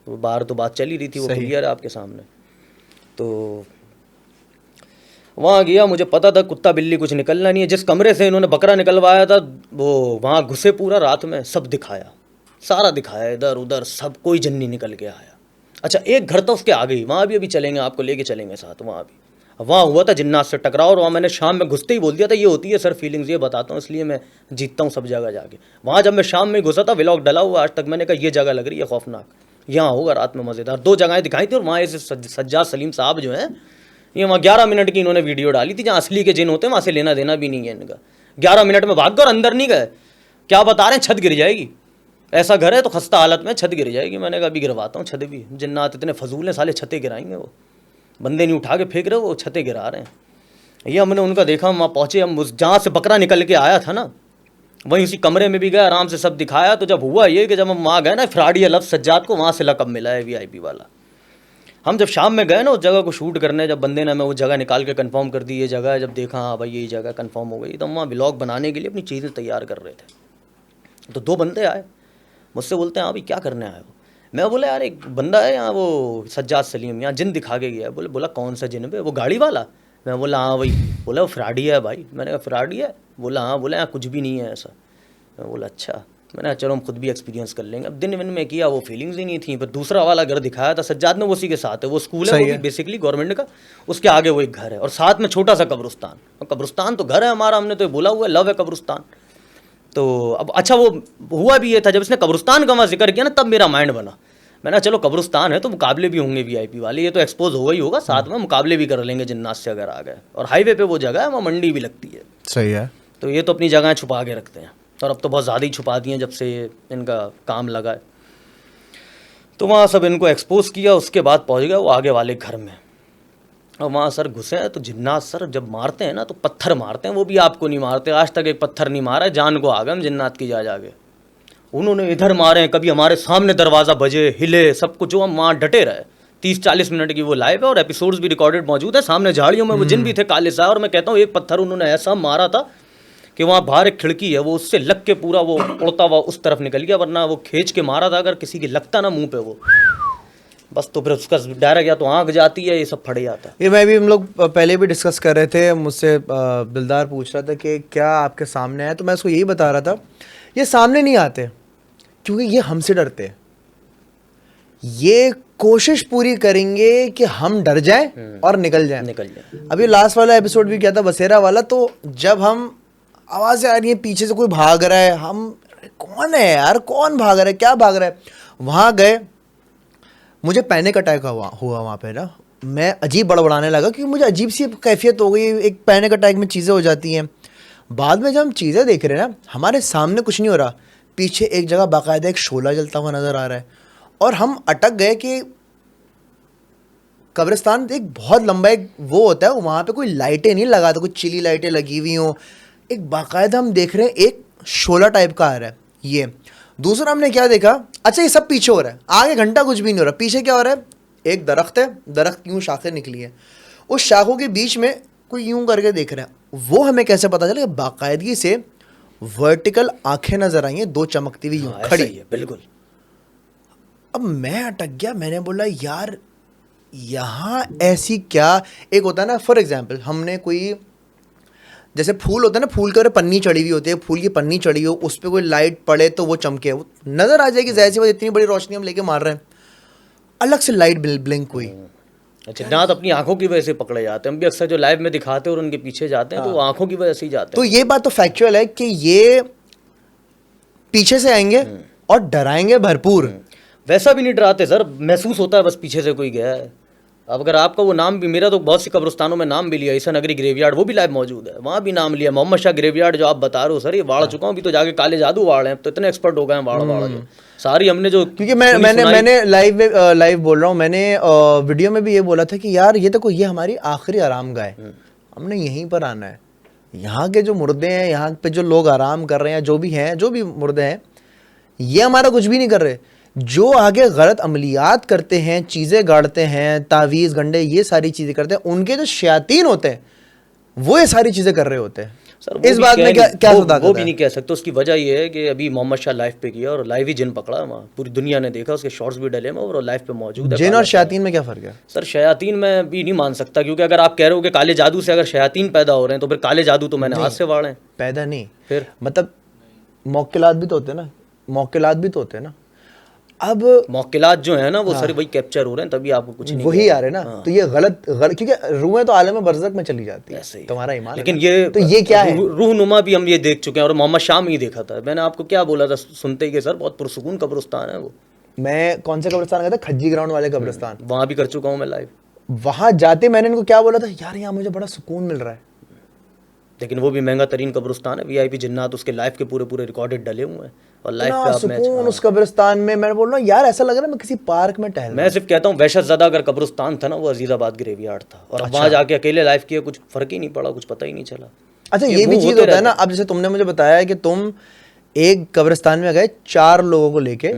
तो बाहर तो बात चल ही रही थी, वो क्लियर है आपके सामने। तो वहाँ गया, मुझे पता था कुत्ता बिल्ली कुछ निकलना नहीं है। जिस कमरे से इन्होंने बकरा निकलवाया था, वो वहाँ घुसे, पूरा रात में सब दिखाया, सारा दिखाया, इधर उधर सब, कोई जन नहीं निकल के आया। अच्छा एक घर था उसके आगे ही, वहाँ भी अभी चलेंगे, आपको लेके चलेंगे साथ। वहाँ भी वहाँ हुआ था जिन्नात से टकराव, और वहाँ मैंने शाम में घुसते ही बोल दिया था ये होती है सर फीलिंग्स, ये बताता हूँ इसलिए मैं जीतता हूँ सब जगह जाके। वहाँ जब मैं शाम में घुसा था, व्लॉग डला हुआ आज तक, मैंने कहा ये जगह लग रही है खौफनाक, यहाँ होगा रात में मज़ेदार। 2 जगहें दिखाई थी, और वहाँ ऐसे सज्जाद सलीम साहब जो हैं, ये वहाँ 11 मिनट की इन्होंने वीडियो डाली थी, जहाँ असली के जिन होते हैं वहाँ से लेना देना भी नहीं है इनका। 11 मिनट में भाग गए और अंदर नहीं गए। क्या बता रहे हैं, छत गिर जाएगी, ऐसा घर है तो खस्ता हालत में छत गिर जाएगी। मैंने कहा अभी गिरवाता हूँ छत भी, जिन्नात इतने फजूल हैं साले, छतें गिराएंगे, वो बंदे नहीं उठा के फेंक रहे, वो छतें गिरा रहे हैं। ये हमने उनका देखा, हम वहाँ पहुँचे, हम जहाँ से बकरा निकल के आया था ना, वहीं उसी कमरे में भी गए, आराम से सब दिखाया। तो जब हुआ ये कि जब हम वहाँ गए ना, फ्राडिया लफ्ज़ सज्जाद को वहाँ से लकब मिला है VIP वाला। हम जब शाम में गए ना उस जगह को शूट करने, जब बंदे ने हमें वो जगह निकाल के कंफर्म कर दी ये जगह है, जब देखा हाँ भाई यही जगह कंफर्म हो गई, तो हम वहाँ व्लॉग बनाने के लिए अपनी चीज़ें तैयार कर रहे थे। तो 2 बंदे आए, मुझसे बोलते हैं हाँ भाई क्या करने आए हो। मैं बोला यार एक बंदा है यहाँ, वो सज्जाद सलीम, यहाँ जिन दिखा के गया है। बोला कौन सा जिन पे, वो गाड़ी वाला। मैं बोला हाँ भाई। बोला वो फ्राडिया है भाई। मैंने कहा फ्राडिया है? बोला हाँ। बोला यहाँ कुछ भी नहीं है ऐसा। मैं बोला अच्छा। मैंने कहा चलो हम खुद भी एक्सपीरियंस कर लेंगे। अब दिन विन में किया, वो फीलिंग्स ही नहीं थी। फिर दूसरा वाला घर दिखाया था सज्जाद ने, वो उसी के साथ है, वो स्कूल है, वो भी बेसिकली गवर्नमेंट का, उसके आगे वो एक घर है, और साथ में छोटा सा कब्रिस्तान। और कब्रिस्तान तो घर है हमारा, हमने तो बोला हुआ है लव है कब्रिस्तान। तो अब अच्छा वो हुआ भी ये था, जब इसने कब्रिस्तान का वहाँ जिक्र किया ना, तब मेरा माइंड बना। मैंने चलो कब्रिस्तान है तो मुकाबले भी होंगे वीआईपी वाले, ये तो एक्सपोज होगा ही होगा, साथ में मुकाबले भी कर लेंगे जिन्नात से अगर आ गए। और हाईवे पे वो जगह है, वहाँ मंडी भी लगती है। सही है। तो ये तो अपनी जगह छुपा के रखते हैं, और अब तो बहुत ज़्यादा ही छुपा दिए जब से ये इनका काम लगा है। तो वहाँ सब इनको एक्सपोज किया, उसके बाद पहुँच गया वो आगे वाले घर में। और वहाँ सर घुसे हैं तो जिन्नात सर जब मारते हैं ना तो पत्थर मारते हैं, वो भी आपको नहीं मारते, आज तक एक पत्थर नहीं मारा है, जान को आ गए हम जिन्नात की जा जाके। उन्होंने इधर मारे, कभी हमारे सामने दरवाज़ा बजे, हिले, सब कुछ, जो हम वहाँ डटे रहे। 30-40 मिनट की वो लाइव है और एपिसोड्स भी रिकॉर्डेड मौजूद है। सामने झाड़ियों में वो जिन भी थे काले सा, और मैं कहता हूँ एक पत्थर उन्होंने ऐसा मारा था कि वहाँ बाहर एक खिड़की है, वो उससे लग के पूरा वो उड़ता हुआ उस तरफ निकल गया, वरना वो खींच के मारा था। अगर किसी की लगता ना मुंह पे वो, बस तो फिर उसका डायरेक्ट या तो आँख जाती है, ये सब फट जाता है। ये मैं भी, हम लोग पहले भी डिस्कस कर रहे थे, मुझसे दिलदार पूछ रहा था कि क्या आपके सामने है, तो मैं उसको यही बता रहा था, ये सामने नहीं आते क्योंकि ये हमसे डरते हैं। ये कोशिश पूरी करेंगे कि हम डर जाएं और निकल जाएं। अभी लास्ट वाला एपिसोड भी किया था बसेरा वाला, तो जब हम आवाज़ें आ रही हैं पीछे से, कोई भाग रहा है, हम कौन है यार, कौन भाग रहा है, क्या भाग रहा है, वहाँ गए, मुझे पैनिक अटैक हुआ वहाँ पे ना, मैं अजीब बड़बड़ाने लगा क्योंकि मुझे अजीब सी कैफियत हो गई, एक पैनिक अटैक में चीज़ें हो जाती हैं। बाद में जब हम चीज़ें देख रहे हैं ना, हमारे सामने कुछ नहीं हो रहा, पीछे एक जगह बाकायदा एक शोला जलता हुआ नज़र आ रहा है, और हम अटक गए कि कब्रिस्तान एक बहुत लंबा एक वो होता है, वहाँ पे कोई लाइटें नहीं लगा था, कुछ चिली लाइटें लगी हुई हों, एक बाकायदा हम देख रहे हैं एक शोला टाइप का आ रहा है। ये दूसरा हमने क्या देखा, अच्छा ये सब पीछे हो रहा है, आगे घंटा कुछ भी नहीं हो रहा, पीछे क्या हो रहा है, एक दरख्त है, दरख्त यूँ शाखें निकली है, उस शाखों के बीच में कोई यूँ करके देख रहा है। वो हमें कैसे पता चला, बाकायदगी से वर्टिकल आंखें नजर आई हैं, दो चमकती हुई यूँ खड़ी है, बिल्कुल। अब मैं अटक गया, मैंने बोला यार यहाँ ऐसी क्या, एक होता है ना, फॉर एग्जाम्पल हमने कोई, जैसे फूल होता है ना, फूल के ऊपर पन्नी चढ़ी हुई होती है, फूल की पन्नी चढ़ी हो, उस पर कोई लाइट पड़े तो वो चमके, वो नजर आ जाएगी, जाहिर सी बात, इतनी बड़ी रोशनी हम लेके मार रहे हैं, अलग से लाइट ब्लिंक हुई। जिन्नात अपनी आंखों की वजह से पकड़े जाते हैं, हम भी अक्सर जो लाइव में दिखाते हैं और उनके पीछे जाते हैं तो वो आंखों की वजह से ही जाते हैं। तो ये बात तो फैक्चुअल है कि ये पीछे से आएंगे और डराएंगे भरपूर। वैसा भी नहीं डराते सर, महसूस होता है बस पीछे से कोई गया है। अब अगर आपका वो नाम भी, मेरा तो बहुत सी कब्रिस्तानों में नाम भी लिया, ईसा नगरी ग्रेवयार्ड, वो भी लाइव मौजूद है, वहाँ भी नाम लिया, मोहम्मद शाह ग्रेवयार्ड जो आप बता रहे हो सर, ये वाड़ चुका हूँ, अभी तो जाके काले जादू वाड़ हैं, तो इतने एक्सपर्ट हो गए हैं वाड़ के सारी, हमने जो, क्योंकि मैंने लाइव बोल रहा हूँ, मैंने वीडियो में भी ये बोला था कि यार ये देखो, ये हमारी आखिरी आरामगाह है, हमने यहीं पर आना है, यहाँ के जो मुर्दे हैं, यहाँ पे जो लोग आराम कर रहे हैं, जो भी हैं, जो भी मुर्दे हैं, ये हमारा कुछ भी नहीं कर रहे। जो आगे गलत अमलियात करते हैं, चीज़ें गाड़ते हैं, तावीज़ गंडे, ये सारी चीज़ें करते हैं, उनके जो शयातीन होते हैं वो ये सारी चीज़ें कर रहे होते हैं। सर इस बात में क्या वो भी नहीं कह सकते। उसकी वजह ये है कि अभी मोहम्मद शाह लाइव पे किया और लाइव ही जिन पकड़ा वहाँ, पूरी दुनिया ने देखा, उसके शॉर्ट्स भी डले में और लाइव पे मौजूद है। जिन और शयातीन में क्या फ़र्क है सर? शयातीन में भी नहीं मान सकता, क्योंकि अगर आप कह रहे हो कि काले जादू से अगर शयातीन पैदा हो रहे हैं तो फिर काले जादू तो मैंने हाथ से वाड़े हैं। पैदा नहीं, फिर मतलब मौकिलात भी तो होते हैं ना, मौकिलात भी तो होते हैं ना। अब मौकिलात जो है ना वो सर वही कैप्चर हो रहे हैं, तभी आपको कुछ नहीं वही आ रहे हैं ना। तो ये गलत क्योंकि रूहें तो आलम बरज़क में चली जाती है, तुम्हारा ईमान। लेकिन ये तो ये क्या है, रूहनुमा भी हम ये देख चुके हैं, और मोहम्मद शाह में ही देखा था। मैंने आपको क्या बोला था सुनते ही कि सर बहुत पुरसुकून कब्रिस्तान है वो। मैं कौन से कब्रिस्तान गया था, खज्जी ग्राउंड वाले कब्रिस्तान, वहाँ भी कर चुका हूँ मैं लाइव। वहाँ जाते मैंने इनको क्या बोला था, यार यहाँ मुझे बड़ा सुकून मिल रहा है, लेकिन वो भी महंगा तरीन कब्रिस्तान है, वीआईपी जिन्नात, उसके लाइव के पूरे रिकॉर्डेड डले हुए हैं और लाइव पे आप मैच। उस कब्रिस्तान में मैं बोल रहा हूँ यार ऐसा लग रहा है मैं किसी पार्क में टहल। मैं सिर्फ कहता हूँ वहशत ज़्यादा अगर कब्रिस्तान था ना, वो अजीज़ाबाद ग्रेवयार्ड था, और अब वहाँ जाके अकेले लाइव किया, कुछ फर्क ही नहीं पड़ा, कुछ पता ही नहीं चला। अच्छा ये भी चीज़ होता है ना, अब जैसे तुमने मुझे बताया कि तुम एक कब्रिस्तान में गए 4 लोगों को लेके,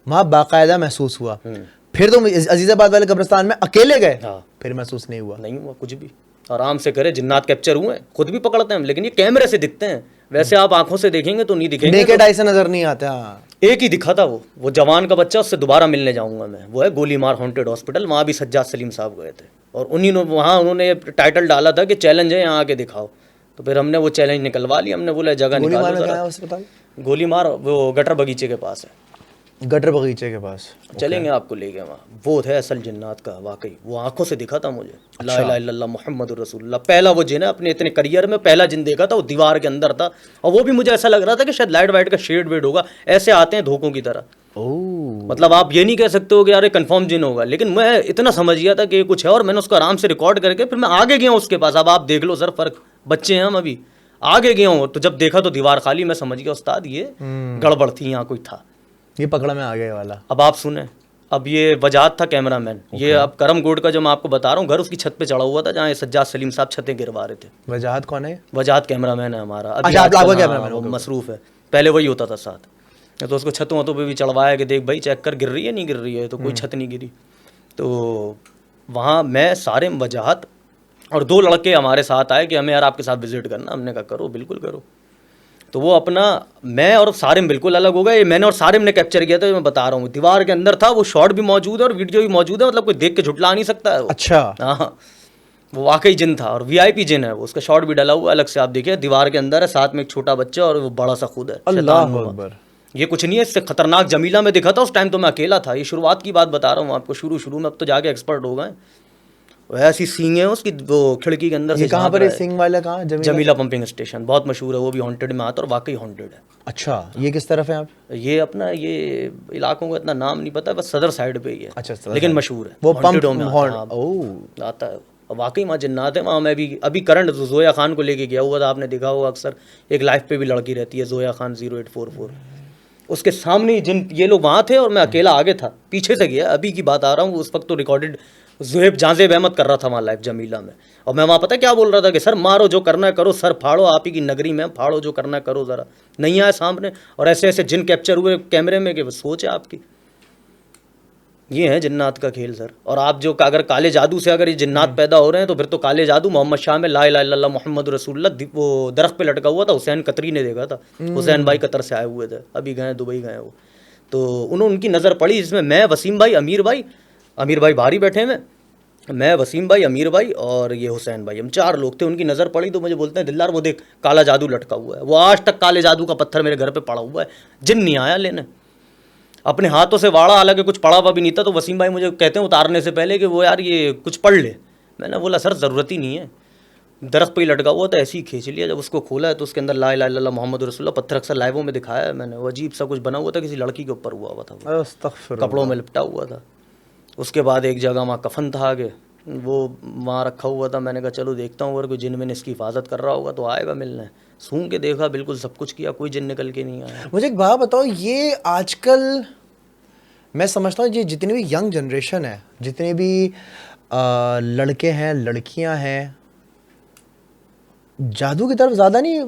वहाँ बाकायदा महसूस हुआ, फिर तुम अजीज़ाबाद वाले कब्रिस्तान में अकेले गए, फिर महसूस नहीं हुआ? नहीं हुआ कुछ भी, आराम से करे। जिन्नात कैप्चर हुए, खुद भी पकड़ते हैं, लेकिन ये कैमरे से दिखते हैं, वैसे आप आंखों से देखेंगे तो नहीं दिखेंगे, नेकेड आई से नजर नहीं आता। एक ही दिखा था वो जवान का बच्चा, उससे दोबारा मिलने जाऊंगा मैं, वो है गोलीमार हॉन्टेड हॉस्पिटल, वहाँ भी सज्जाद सलीम साहब गए थे, और उन्हीं ने वहाँ उन्होंने टाइटल डाला था कि चैलेंज है यहाँ आके दिखाओ, तो फिर हमने वो चैलेंज निकलवा लिया, हमने बोला जगह निकालो। गोलीमार वो गटर बगीचे के पास है, गटर बगीचे के पास चलेंगे, आपको ले गए वहाँ। वो थे असल जिन्नात का, वाकई वो आंखों से दिखा था मुझे। ला इलाहा इल्लल्लाह मुहम्मदुर रसूलुल्लाह, पहला वो जिन है अपने इतने करियर में, पहला जिन देखा था वो दीवार के अंदर था, और वो भी मुझे ऐसा लग रहा था कि शायद लाइट वाइट का शेड वेड होगा, ऐसे आते हैं धोखों की तरह, ओह, मतलब आप ये नहीं कह सकते हो कि यार ये कंफर्म जिन होगा, लेकिन मैं इतना समझ गया था कि ये कुछ है और मैंने उसको आराम से रिकॉर्ड करके फिर मैं आगे गया हूँ उसके पास। अब आप देख लो सर, फर्क, बच्चे हैं हम अभी, आगे गया हूँ तो जब देखा तो दीवार खाली, मैं समझ गया उस्ताद ये गड़बड़ थी, यहाँ कोई था। ये पकड़ा में आ गया ये वाला। अब आप सुने, अब ये वजाद था कैमरामैन, ये अब करम गोड का जो मैं आपको बता रहा हूँ घर उसकी छत पे चढ़ा हुआ था जहाँ ये सज्जाद सलीम साहब छतें गिरवा रहे थे। वजाहत कौन है? वजाद कैमरामैन है हमारा, अभी अच्छा, आप आजकल, आपका हाँ, कैमरामैन, वो ओके, मसरूफ है, पहले वही होता था साथ। तो उसको छतों वतों पे भी चढ़वाया कि देख भाई चेक कर गिर रही है नहीं गिर रही है, तो कोई छत नहीं गिरी। तो वहाँ मैं, सारे वजाहत और 2 लड़के हमारे साथ आए कि हमें यार आपके साथ विजिट करना। हमने कहा करो, बिल्कुल करो। तो वो अपना, मैं और सारिम बिल्कुल अलग हो गए, मैंने और सारिम ने कैप्चर किया था, मैं बता रहा हूँ, दीवार के अंदर था वो, शॉट भी मौजूद है और वीडियो भी मौजूद है, मतलब कोई देख के झुटला नहीं सकता है वो। अच्छा, हाँ, वो वाकई जिन था और वीआईपी जिन है वो, उसका शॉट भी डाला हुआ है अलग से, आप देखिए दीवार के अंदर है, साथ में एक छोटा बच्चा और वो बड़ा सा खुद है अल्लाह शैतानुमा। अकबर। ये कुछ नहीं है, इससे खतरनाक जमीला में दिखा था उस टाइम तो मैं अकेला था, ये शुरुआत की बात बता रहा हूँ आपको, शुरू में, अब तो जाके एक्सपर्ट हो गए। ऐसी सींग है उसकी, वो खिड़की के अंदर से ये कहाँ झांक पर रहा है? है। सिंह वाला कहाँ? जमीला पंपिंग स्टेशन बहुत मशहूर है, वो भी हॉन्टेड में आता और वाकई हॉन्टेड है। अच्छा, ये किस तरफ है आप? ये अपना, ये इलाकों का इतना नाम नहीं पता, बस सदर साइड पे ही है। अच्छा, सदर लेकिन साइड। मशहूर है, वो पंप हॉन्टेडों में आता है, हाँ, ओह, आता है। और वाकई वहाँ जिन्नात है, वहाँ मैं भी अभी करंट जोया खान को लेके गया हुआ था, आपने देखा होगा अक्सर, एक लाइफ पे भी लड़की रहती है जोया खान 0844, उसके सामने ही जिन ये लोग वहाँ थे और मैं अकेला आगे था, पीछे से गया, अभी की बात आ रहा हूँ, उस वक्त तो रिकॉर्डेड जुहेब जाजेब अहमद कर रहा था वहाँ लाइव जमीला में, और मैं वहाँ पता क्या बोल रहा था कि सर मारो जो करना है करो, सर फाड़ो, आप ही की नगरी में फाड़ो, जो करना है करो, ज़रा नहीं आया सामने। और ऐसे ऐसे जिन कैप्चर हुए कैमरे में कि वो सोच है आपकी, ये है जिन्नात का खेल सर। और आप जो अगर काले जादू से अगर ये जिन्नात पैदा हो रहे हैं तो फिर तो काले जादू मोहम्मद शाह में ला इलाहा इल्लल्लाह मोहम्मद रसूलुल्लाह वो दरख्त पे लटका हुआ था, हुसैन कतरी ने देखा था, हुसैन भाई कतर से आए हुए थे, अभी गए दुबई गए वो, तो उनकी नज़र पड़ी, जिसमें मैं, वसीम भाई, अमीर भाई बाहरी बैठे हैं, मैं, वसीम भाई, अमीर भाई और ये हुसैन भाई, हम 4 लोग थे। उनकी नज़र पड़ी तो मुझे बोलते हैं दिलदार वो देख काला जादू लटका हुआ है। वो आज तक काले जादू का पत्थर मेरे घर पे पड़ा हुआ है, जिन नहीं आया लेने, अपने हाथों से वाड़ा, हालांकि कुछ पड़ा हुआ भी नहीं था। तो वसीम भाई मुझे कहते हैं उतारने से पहले कि वो यार ये कुछ पढ़ ले, मैंने बोला सर ज़रूरत ही नहीं है, दरख्त पे ही लटका हुआ था, ऐसे ही खींच लिया। जब उसको खोला है तो उसके अंदर ला इलाहा इल्लल्लाह मोहम्मद रसूलुल्लाह, पत्थर अक्सर लाइवों में दिखाया है मैंने, वो अजीब सा कुछ बना हुआ था, किसी लड़की के ऊपर हुआ था, वो अस्तगफिरुल्लाह, कपड़ों में लिपटा हुआ था। उसके बाद एक जगह वहाँ कफन था आगे, वो वहाँ रखा हुआ था, मैंने कहा चलो देखता हूँ अगर कोई जिन मैंने इसकी हिफाजत कर रहा होगा तो आएगा मिलने। सूंघ के देखा, बिल्कुल सब कुछ किया, कोई जिन निकल के नहीं आया। मुझे एक बात बताओ, ये आजकल मैं समझता हूँ ये जितनी भी यंग जनरेशन है, जितने भी लड़के हैं, लड़कियां हैं, जादू की तरफ ज़्यादा नहीं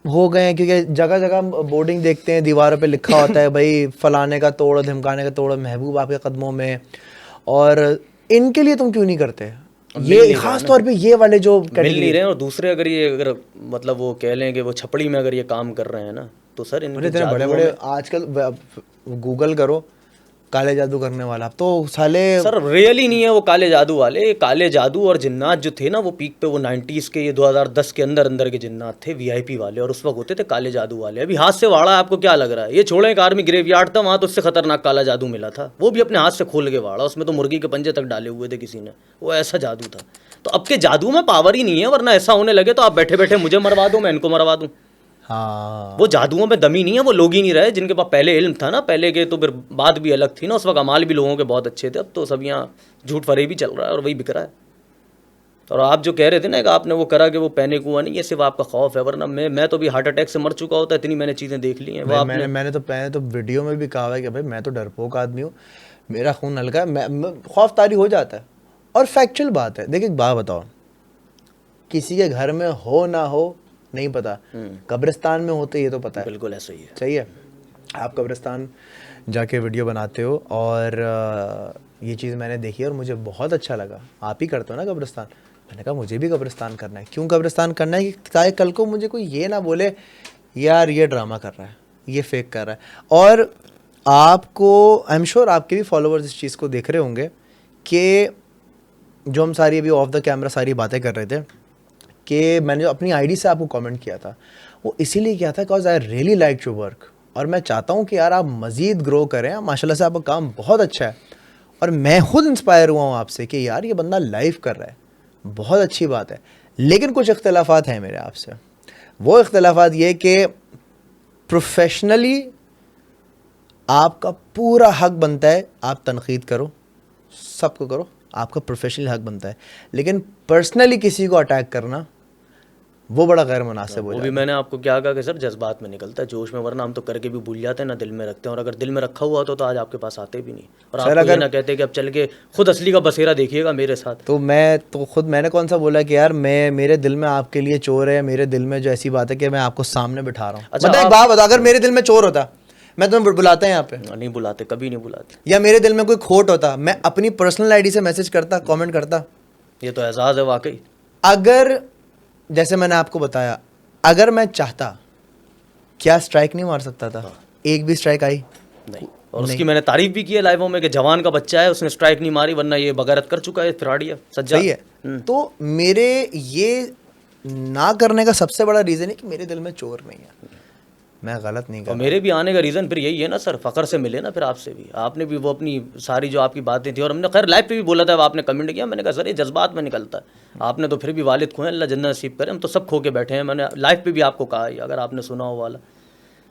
हो गए हैं, क्योंकि जगह जगह बोर्डिंग देखते हैं, दीवारों पे लिखा होता है भाई फलाने का तोड़, धमकाने का तोड़, महबूब आपके कदमों में। और इनके लिए तुम क्यों नहीं करते ये, खास तौर पे ये वाले जो मिल नहीं रहे हैं। और दूसरे अगर मतलब वो कह लें कि वो छपड़ी में अगर ये काम कर रहे हैं ना, तो सर इनके इतने बड़े बड़े आजकल गूगल करो काले जादू करने वाला, तो साले सर रियल ही नहीं है वो काले जादू वाले। काले जादू और जिन्नात जो थे ना वो पीक पे वो 90s के, ये 2010 के अंदर के जिन्नात थे वीआईपी वाले, और उस वक्त होते थे काले जादू वाले। अभी हाथ से वाड़ा, आपको क्या लग रहा है? ये छोड़े एक आर्मी ग्रेवयार्ड था वहाँ, तो उससे खतरनाक काला जादू मिला था, वो भी अपने हाथ से खोल के वाड़ा, उसमें तो मुर्गी के पंजे तक डाले हुए थे किसी ने, वो ऐसा जादू था। तो अब के जादू में पावर ही नहीं है, वरना ऐसा होने लगे तो आप बैठे बैठे मुझे मरवा दो, मैं इनको मरवा दूँ। हाँ, वो जादुओं में दमी नहीं है, वो लोग ही नहीं रहे जिनके पास पहले इल्म था ना, पहले के तो फिर बात भी अलग थी ना, उस वक्त अमाल भी लोगों के बहुत अच्छे थे। अब तो सब यहाँ झूठ फरेब भी चल रहा है और वही बिक रहा है। और आप जो कह रहे थे ना कि आपने वो करा कि वो पैनिक हुआ नहीं, ये सिर्फ आपका खौफ है, वरना मैं तो भी हार्ट अटैक से मर चुका होता, इतनी मैंने चीज़ें देख ली हैं। वो मैंने तो वीडियो में भी कहा है कि भाई मैं तो डरपोक आदमी हूँ, मेरा खून हल्का है, मैं खौफ तारी हो जाता है। और फैक्चुअल बात है, देखिए एक बात बताओ, किसी के घर में हो ना हो नहीं पता, कब्रिस्तान में होते ये तो पता है। बिल्कुल ऐसा ही है। सही है, आप कब्रिस्तान जाके वीडियो बनाते हो, और ये चीज़ मैंने देखी और मुझे बहुत अच्छा लगा। आप ही करते हो ना कब्रिस्तान, मैंने कहा मुझे भी कब्रिस्तान करना है। क्यों कब्रिस्तान करना है? कि कल को मुझे कोई ये ना बोले यार ये ड्रामा कर रहा है, ये फेक कर रहा है। और आपको, आई एम श्योर आपके भी फॉलोअर्स इस चीज़ को देख रहे होंगे कि जो हम सारी अभी ऑफ द कैमरा सारी बातें कर रहे थे, कि मैंने जो अपनी आईडी से आपको कमेंट किया था वो इसीलिए किया था because I really like your work, और मैं चाहता हूँ कि यार आप मज़ीद ग्रो करें। माशाल्लाह से आपका काम बहुत अच्छा है, और मैं खुद इंस्पायर हुआ हूँ आपसे कि यार ये बंदा लाइव कर रहा है, बहुत अच्छी बात है। लेकिन कुछ इख्तलाफात हैं मेरे आपसे। वो इख्तलाफात ये कि प्रोफेशनली आपका पूरा हक बनता है, आप तनकीद करो, सबको करो, आपका प्रोफेशनल हक बनता है, लेकिन पर्सनली किसी को अटैक करना वो बड़ा गैर मुनासिब हो वो जाता भी मैंने आपको क्या कहा कि सर जज्बात में निकलता है, जोश में, वरना हम तो करके भी भूल जाते हैं ना दिल में रखते हैं, और अगर दिल में रखा हुआ तो आज आपके पास आते भी नहीं, और सर, आपको ये अगर- ना कहते कि अब चल के खुद असली का बसेरा देखिएगा मेरे साथ। तो मैं तो खुद मैंने कौन सा बोला कि यार मैं मेरे दिल में आपके लिए चोर है, मेरे दिल में जो ऐसी बात है कि मैं आपको सामने बिठा रहा हूँ। अच्छा, मतलब एक बात बता, अगर मेरे दिल में चोर होता मैं तुम्हें बुलाता यहाँ पे, नहीं बुलाते, कभी नहीं बुलाते। या मेरे दिल में कोई खोट होता मैं अपनी पर्सनल आईडी से मैसेज करता, कमेंट करता। ये तो एहसास है वाकई। अगर जैसे मैंने आपको बताया, अगर मैं चाहता, क्या स्ट्राइक नहीं मार सकता था? एक भी स्ट्राइक आई नहीं, और उसकी मैंने तारीफ भी की है लाइवों में कि जवान का बच्चा है, उसने स्ट्राइक नहीं मारी, वरना ये बगारत कर चुका है फिराड़िया सज्जा। सही है। तो मेरे ये ना करने का सबसे बड़ा रीज़न है कि मेरे दिल में चोर नहीं है, मैं गलत नहीं कर और रहा। मेरे भी आने का रीज़न फिर यही है ना सर, फ़खर से मिले ना फिर आपसे भी, आपने भी वो अपनी सारी जो आपकी बातें थी, और हमने खैर लाइव पे भी बोला था, आपने कमेंट किया, मैंने कहा सर ये जज्बात में निकलता है, आपने तो फिर भी वालिद खोए, अल्लाह जन्नत नसीब करे, हम तो सब खो के बैठे हैं, मैंने लाइव पे भी आपको कहा है, अगर आपने सुना हो वाला,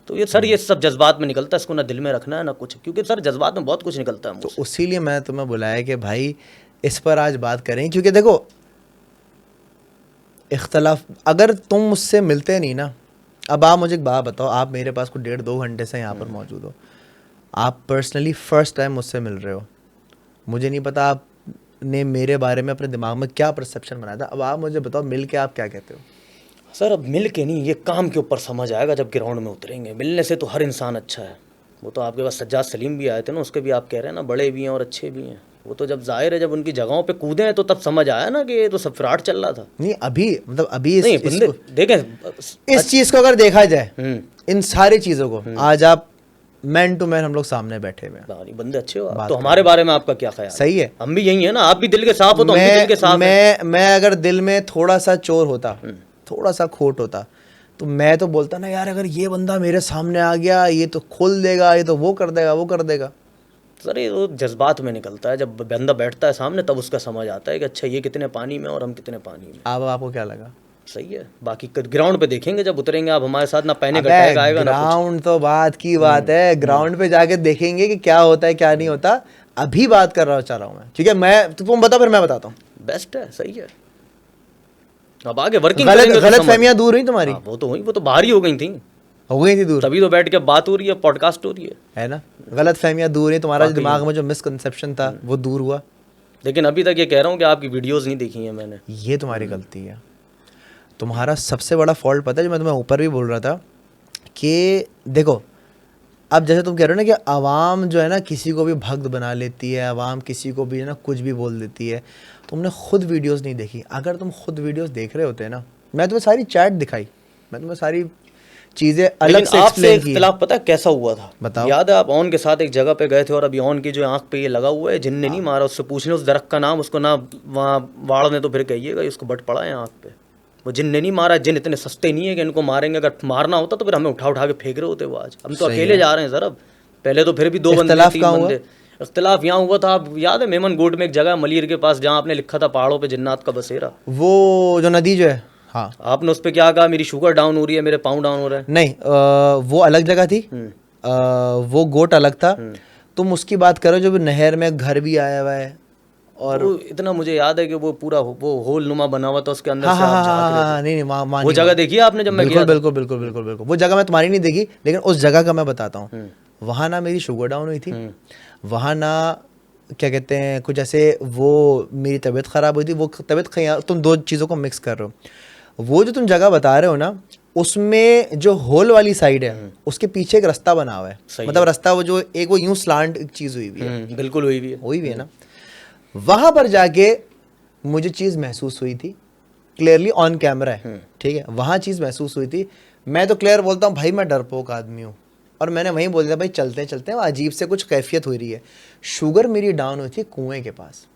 तो ये सर ये सब जज्बात में निकलता है, इसको ना दिल में रखना है ना कुछ, क्योंकि सर जज्बात में बहुत कुछ निकलता है तो मुझसे। उसीलिए मैं तुम्हें बुलाया कि भाई इस पर आज बात करें, क्योंकि देखो इख्तलाफ, अगर तुम मुझसे मिलते नहीं ना, अब आप मुझे एक बात बताओ, आप मेरे पास को 1.5-2 घंटे से यहाँ पर मौजूद हो, आप पर्सनली फर्स्ट टाइम मुझसे मिल रहे हो, मुझे नहीं पता आपने मेरे बारे में अपने दिमाग में क्या परसेप्शन बनाया था, अब आप मुझे बताओ मिल के आप क्या कहते हो? सर अब मिल के नहीं, ये काम के ऊपर समझ आएगा जब ग्राउंड में उतरेंगे। मिलने से तो हर इंसान अच्छा है, वो तो आपके पास सज्जाद सलीम भी आए थे ना, उसके भी आप कह रहे हैं ना बड़े भी हैं और अच्छे भी हैं, वो तो जब जाहिर है जब उनकी जगहों पे कूदे हैं तो तब समझ आया ना कि ये तो सब फ्रॉड चल रहा था। नहीं अभी मतलब अभी नहीं बंदे देखें इस चीज़ को अगर देखा जाए, हम्म, इन सारी चीज़ों को, आज आप मैन टू मैन हम लोग सामने बैठे हुए हैं, नहीं, बंदे अच्छे हो आप। तो हमारे बारे में आपका क्या ख्याल है? सही है। हम भी यही है ना, आप भी दिल के साफ हो तो हम भी दिल के साफ हैं। मैं अगर दिल में थोड़ा सा चोर होता, थोड़ा सा खोट होता, तो मैं तो बोलता ना यार अगर ये बंदा मेरे सामने आ गया, ये तो खोल देगा, ये तो वो कर देगा, वो कर देगा। सर ये तो जज्बात में निकलता है, जब बंदा बैठता है सामने तब उसका समझ आता है कि अच्छा ये कितने पानी में और हम कितने पानी में। अब आपको क्या लगा? सही है, बाकी ग्राउंड पे देखेंगे जब उतरेंगे आप हमारे साथ, ना पैनिक अटैक आएगा ना कुछ। ग्राउंड तो बात की बात है, ग्राउंड पे जाके देखेंगे कि क्या होता है क्या नहीं होता। अभी बात कर रहा चाह रहा हूँ मैं, क्योंकि मैं तो तुम बताओ फिर मैं बताता हूँ। बेस्ट है, सही है। अब आगे वर्किंग गलत फहमियाँ दूर हुई तुम्हारी? वो तो हुई, वो तो बाहर ही हो गई थी, हो गई थी दूर, तभी तो बैठ के बात हो रही है, पॉडकास्ट हो रही है ना? गलत फहमियाँ दूर हुई, तुम्हारा जो दिमाग में जो मिसकंसेप्शन था वो दूर हुआ। लेकिन अभी तक ये कह रहा हूँ कि आपकी वीडियोस नहीं देखी हैं मैंने। ये तुम्हारी गलती है। तुम्हारा सबसे बड़ा फॉल्ट पता है, जो मैं तुम्हें ऊपर भी बोल रहा था कि देखो, अब जैसे तुम कह रहे हो ना कि आवाम जो है ना किसी को भी भक्त बना लेती है, आवाम किसी को भी ना कुछ भी बोल देती है। तुमने खुद वीडियोस नहीं देखी। अगर तुम खुद वीडियोस देख रहे होते ना, मैं तुम्हें सारी चैट दिखाई, मैं तुम्हें सारी चीज़ें अलग से एक्सप्लेन की। इख्तिलाफ पता है कैसा हुआ था? बताओ। याद है आप ऑन के साथ एक जगह पे गए थे, और अभी ऑन की जो आंख पे ये लगा हुआ है, जिन ने नहीं मारा, उससे पूछ लें उस दरख्त का नाम, उसको ना वहाँ वाड़ ने तो फिर कहिएगा उसको बट पड़ा है आंख पे। वो जिन ने नहीं मारा, जिन इतने सस्ते नहीं है कि इनको मारेंगे, अगर मारना होता तो फिर हमें उठा उठा के फेंक रहे होते वो आज। हम तो अकेले जा रहे हैं सर, अब पहले तो फिर भी 2 बंदे 3 बंदे। इख्तिलाफ यहाँ हुआ था, आप याद है मेमन गोट में एक जगह मलिर के पास, जहाँ आपने लिखा था पहाड़ों पे जिन्नात का बसेरा, वो जो नदी जो है, हाँ, आपने उस पर क्या कहा? मेरी शुगर डाउन हो रही है, मेरे पाँव डाउन हो रहे हैं। नहीं वो अलग जगह थी, वो गोट अलग था। तुम उसकी बात करो जो भी नहर में घर भी आया हुआ है, और वो इतना मुझे याद है कि वो पूरा वो होल नुमा बना हुआ था, उसके अंदर हाँ से आप हाँ झांक रहे थे। हाँ, नहीं वहाँ वो जगह देखी है आपने जब मैं गया बिल्कुल था? बिल्कुल बिल्कुल बिल्कुल बिल्कुल। वो जगह मैं तुम्हारी नहीं देखी, लेकिन उस जगह का मैं बताता हूँ। वहाँ ना मेरी शुगर डाउन हुई थी, वहाँ ना क्या कहते हैं कुछ ऐसे, वो मेरी तबीयत ख़राब हुई थी। वो तबीयत खैर, तुम 2 चीज़ों को मिक्स कर रहे हो। वो जो तुम जगह बता रहे हो ना, उसमें जो होल वाली साइड है उसके पीछे एक रास्ता बना हुआ है, मतलब रास्ता वो जो एक वो यूं स्लांट चीज़ हुई हुई है, बिल्कुल हुई भी है, हुई भी है ना। वहाँ पर जाके मुझे चीज़ महसूस हुई थी, क्लियरली ऑन कैमरा है, ठीक है, वहाँ चीज़ महसूस हुई थी। मैं तो क्लियर बोलता हूँ भाई, मैं डरपोक आदमी हूँ, और मैंने वहीं बोल दिया भाई चलते चलते हैं, अजीब से कुछ कैफियत हो रही है। शुगर मेरी डाउन हुई थी कुएं के पास,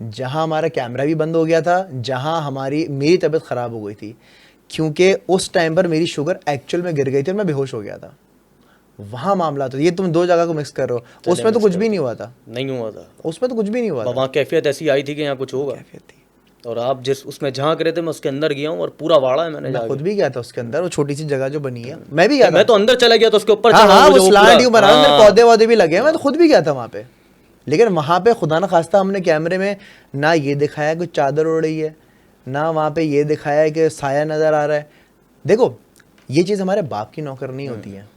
जहाँ हमारा कैमरा भी बंद हो गया था, जहाँ मेरी तबीयत ख़राब हो गई थी, क्योंकि उस टाइम पर मेरी शुगर एक्चुअल में गिर गई थी और मैं बेहोश हो गया था। वहाँ मामला तो ये तुम 2 जगह को मिक्स कर रहे हो। उसमें तो कुछ भी नहीं हुआ था, नहीं हुआ था उसमें तो कुछ भी नहीं हुआ था। वहाँ कैफियत ऐसी आई थी कि यहाँ कुछ होगा। कैफियत थी, और आप जिस उसमें झांक रहे थे मैं उसके अंदर गया हूँ और पूरा वाड़ा है मैंने मैं जाके। खुद भी गया था उसके अंदर, वो छोटी सी जगह जो बनी है, मैं भी गया था। मैं तो अंदर चला गया था उसके ऊपर हाँ चढ़ा, हाँ, मुझे वो वो स्लाइड पूरा- यू बना है, हाँ। पौधे वौधे भी लगे हैं, मैं तो खुद भी गया था वहाँ पे। लेकिन वहाँ पे खुदा ना खास्ता हमने कैमरे में ना ये दिखाया कि चादर उड़ रही है, ना वहाँ पे ये दिखाया है कि साया नजर आ रहा है। देखो ये चीज़ हमारे बाप की नौकर नहीं होती है।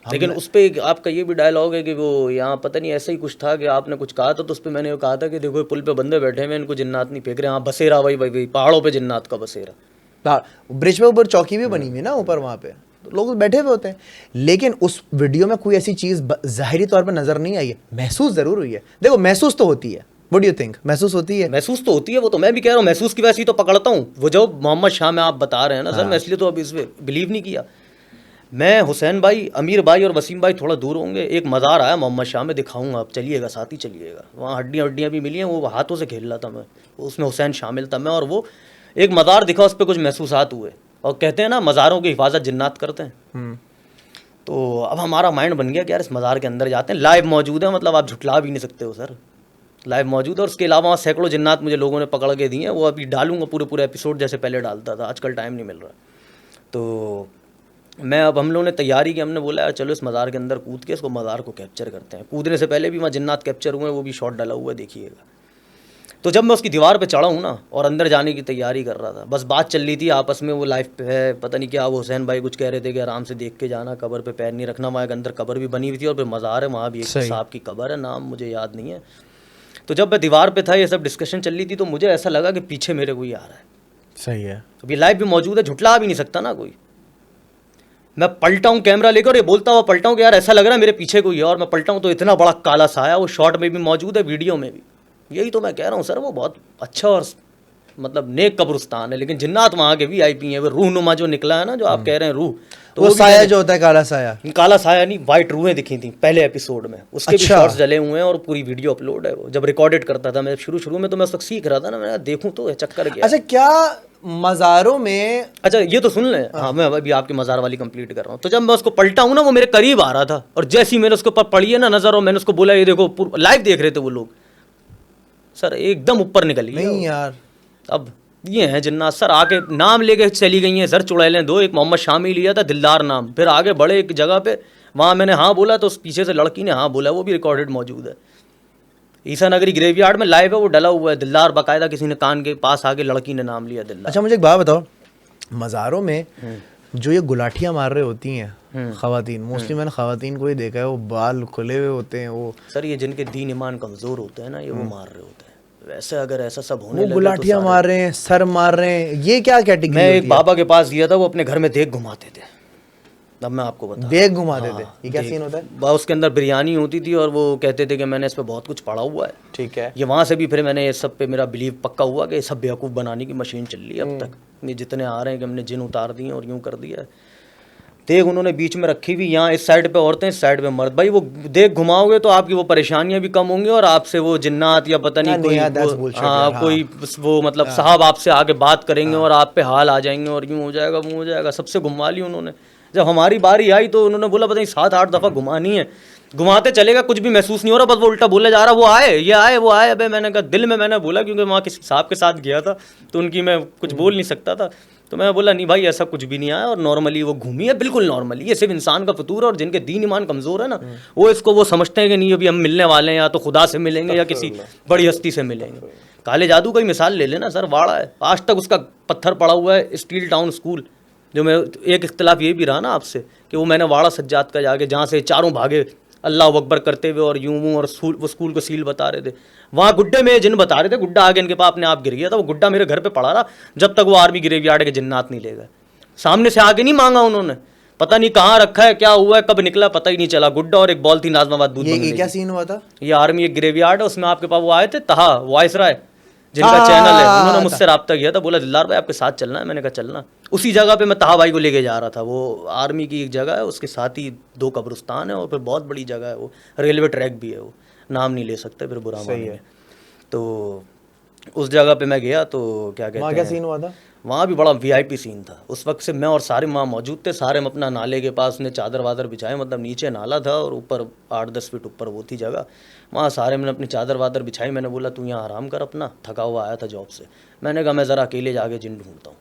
लेकिन उस पे एक आपका ये भी डायलॉग है कि वो यहाँ पता नहीं ऐसा ही कुछ था कि आपने कुछ कहा था, तो उस पे मैंने कहा था कि देखो ये पुल पे बंदे बैठे हैं, इनको जिन्नात नहीं फेंक रहे। हाँ बसेरा, वही वही वही पहाड़ों पे जिन्नात का बसेरा। ब्रिज पे ऊपर चौकी भी बनी हुई है ना ऊपर, वहाँ पे तो लोग बैठे हुए होते हैं। लेकिन उस वीडियो में कोई ऐसी चीज़ ज़ाहिरी तौर पर नज़र नहीं आई है, महसूस ज़रूर हुई है। देखो महसूस तो होती है, व्हाट डू यू थिंक, महसूस होती है? महसूस तो होती है, वो तो मैं भी कह रहा हूँ, महसूस की वैसे ही तो पकड़ता हूँ। वो जो मोहम्मद शाह में आप बता रहे हैं ना सर, मैं इसलिए तो अब इस पे बिलीव नहीं किया। मैं हुसैन भाई, अमीर भाई और वसीम भाई थोड़ा दूर होंगे, एक मज़ार आया मोहम्मद शाह में, दिखाऊंगा, आप चलिएगा, साथ ही चलिएगा। वहाँ हड्डियाँ भी मिली हैं, वो हाथों से खेल रहा था मैं, उसमें हुसैन शामिल था मैं, और वो एक मज़ार दिखा, उस पर कुछ महसूसात हुए। और कहते हैं ना मज़ारों की हिफाजत जिन्नात करते हैं। तो अब हमारा माइंड बन गया कि यार इस मज़ार के अंदर जाते हैं, लाइव मौजूद है, मतलब आप झुटला भी नहीं सकते हो सर, लाइव मौजूद है। और उसके अलावा वहाँ सैकड़ों जिन्नात मुझे लोगों ने पकड़ के दिए हैं, वो अभी डालूंगा पूरे पूरे एपिसोड जैसे पहले डालता था, आजकल टाइम नहीं मिल रहा। तो मैं अब हम लोगों ने तैयारी की, हमने बोला यार चलो इस मज़ार के अंदर कूद के इसको मज़ार को कैप्चर करते हैं। कूदने से पहले भी वहाँ जिन्नात कैप्चर हुए हैं, वो भी शॉट डाला हुआ है, देखिएगा। तो जब मैं उसकी दीवार पे चढ़ा हूँ ना और अंदर जाने की तैयारी कर रहा था, बस बात चल रही थी आपस में, वो लाइफ पे है पता नहीं क्या, वो हुसैन भाई कुछ कह रहे थे कि आराम से देख के जाना, कब्र पे पैर नहीं रखना। वहाँ एक अंदर कब्र भी बनी हुई थी और फिर मज़ार है, वहाँ भी एक साहब की कब्र है, नाम मुझे याद नहीं है। तो जब मैं दीवार पे था, ये सब डिस्कशन चल रही थी, तो मुझे ऐसा लगा कि पीछे मेरे कोई आ रहा है। सही है, तो ये लाइव भी मौजूद है, झुटला भी नहीं सकता ना कोई। मैं पलटा हूँ कैमरा लेकर, ये बोलता हुआ पलटा हूँ कि यार ऐसा लग रहा है मेरे पीछे कोई है, और मैं पलटा हूँ तो इतना बड़ा काला साया, वो शॉट में भी मौजूद है, वीडियो में भी। यही तो मैं कह रहा हूँ सर, वो बहुत अच्छा और मतलब नेक कब्रिस्तान है। लेकिन जिन्नात वहाँ के VIP हैं, वो रूह नुमा जो निकला है ना, जो आप कह रहे हैं रूह, तो वो साया जो होता है काला साया, काला साया नहीं, वाइट रूहें दिखी थी पहले एपिसोड में, उसके भी शॉट्स डले हुए हैं और पूरी वीडियो अपलोड है। वो जब रिकॉर्डेड करता था मैं शुरू में, तो मैं उस वक्त सीख रहा था ना, मैं देखूं तो चक्कर गया। अच्छा क्या मज़ारों में, अच्छा ये तो सुन लें, हाँ मैं अभी आपकी मज़ार वाली कंप्लीट कर रहा हूँ। तो जब मैं उसको पलटा हूँ ना, वो मेरे करीब आ रहा था, और जैसे ही मैंने उसके ऊपर पड़ी है ना नज़र, और मैंने उसको बोला ये देखो, लाइव देख रहे थे वो लोग सर, एकदम ऊपर निकल गई। नहीं यार, अब ये हैं जिन्नात सर, आके नाम लेके चली गई हैं सर, चुड़ैलें दो, एक मोहम्मद शामी लिया था दिलदार नाम, फिर आगे बढ़े एक जगह पे, वहाँ मैंने हाँ बोला तो उस पीछे से लड़की ने हाँ बोला, वो भी रिकॉर्डेड मौजूद है। ईसा नगरी ग्रेवयार्ड में लाइव है, वो डला हुआ है दिलदार, बाकायदा किसी ने कान के पास आके लड़की ने नाम लिया दिलदार। अच्छा मुझे एक बात बताओ, मज़ारों में जो ये गुलाटियाँ मार रहे होती हैं ख़वातीन, मोस्टली मैंने ख़वातीन को ही देखा है, वो बाल खुले हुए होते हैं, वो सर ये जिनके दीन ईमान कमज़ोर होते हैं ना, ये वो मार रहे होते हैं। वैसे अगर ऐसा सब होने वो लगे गुलाटियाँ मार रहे हैं, सर मार रहे हैं, ये क्या कैटेगरी? मैं एक बाबा के पास गया था, वो अपने घर में देख घुमाते थे। अब मैं आपको बता, देख घुमाते थे, ये क्या सीन होता है? उसके अंदर बिरयानी होती थी, और वो कहते थे कि मैंने इस पे बहुत कुछ पढ़ा हुआ है। ठीक है, ये वहाँ से भी फिर मैंने ये सब पे मेरा बिलीव पक्का हुआ कि ये सब बेवकूफ़ बनाने की मशीन चल रही है अब तक। ये जितने आ रहे हैं कि हमने जिन उतार दिए और यूँ कर दिया है। देख उन्होंने बीच में रखी हुई, यहाँ इस साइड पे औरतें, इस साइड पे मर्द। भाई वो देख घुमाओगे तो आपकी वो परेशानियां भी कम होंगी, और आपसे वो जिन्नात या पता नहीं कोई कोई वो मतलब साहब आपसे आगे बात करेंगे और आप पे हाल आ जाएंगे, और यूँ हो जाएगा वो हो जाएगा। सबसे घुमा ली उन्होंने। जब हमारी बारी आई तो उन्होंने बोला पता नहीं 7-8 दफ़ा घुमानी है, घुमाते चलेगा, कुछ भी महसूस नहीं हो रहा, बस वो उल्टा बोले जा रहा, वो आए ये आए वो आए। अबे मैंने कहा, दिल में मैंने बोला, क्योंकि वहाँ किसी साहब के साथ गया था तो उनकी मैं कुछ बोल नहीं सकता था, तो मैं बोला नहीं भाई ऐसा कुछ भी नहीं आया, और नॉर्मली वो घूमी है, बिल्कुल नॉर्मली। ये सिर्फ इंसान का फतूर है, और जिनके दीन ईमान कमज़ोर है ना, वो इसको वो समझते हैं कि नहीं अभी हम मिलने वाले हैं, या तो खुदा से मिलेंगे या किसी बड़ी हस्ती से मिलेंगे। काले जादू का ही मिसाल ले लेना सर, वाड़ा है, आज तक उसका पत्थर पड़ा हुआ है स्टील टाउन स्कूल, जो मैं एक इख्तलाफ ये भी रहा ना आपसे कि वो मैंने वाड़ा सज्जाद का जाके, जहाँ से चारों भागे अल्लाह अकबर करते हुए और यूं और वो स्कूल को सील बता रहे थे, वहाँ गुड्डे में जिन बता रहे थे, गुड्डा आगे इनके पास अपने आप गिर गया था। वो गुड्डा मेरे घर पे पड़ा रहा जब तक वो आर्मी ग्रेवयार्ड के जिन्नात नहीं ले गए। सामने से आगे नहीं मांगा उन्होंने, पता नहीं कहाँ रखा है, क्या हुआ है, कब निकला पता ही नहीं चला। गुड्डा और एक बॉल थी नाजमाबाद दूध। ये क्या सीन हुआ था? ये आर्मी एक ग्रेवयार्ड है, उसमें आपके पास वो आए थे तहा वायसराय, जिनका चैनल है, उन्होंने मुझसे रब्ता किया था, बोला दिलदार भाई आपके साथ चलना है। मैंने कहा चलना। उसी जगह पे मैं तहा भाई को लेके जा रहा था। वो आर्मी की एक जगह है, उसके साथ ही 2 कब्रिस्तान है, और फिर बहुत बड़ी जगह है, वो रेलवे ट्रैक भी है, वो नाम नहीं ले सकते फिर बुरा मानेंगे। तो उस जगह पे मैं गया, तो क्या कहते हैं, क्या सीन हुआ था? वहाँ भी बड़ा वीआईपी सीन था। उस वक्त से मैं और सारे वहाँ मौजूद थे, सारे हम अपना नाले के पास ने चादर वादर बिछाए, मतलब नीचे नाला था और ऊपर 8-10 फीट ऊपर वो थी जगह। वहाँ सारे मैंने अपनी चादर वादर बिछाई। मैंने बोला तू यहाँ आराम कर अपना, थका हुआ आया था जॉब से। मैंने कहा मैं ज़रा अकेले जाके जिन ढूंढता हूँ,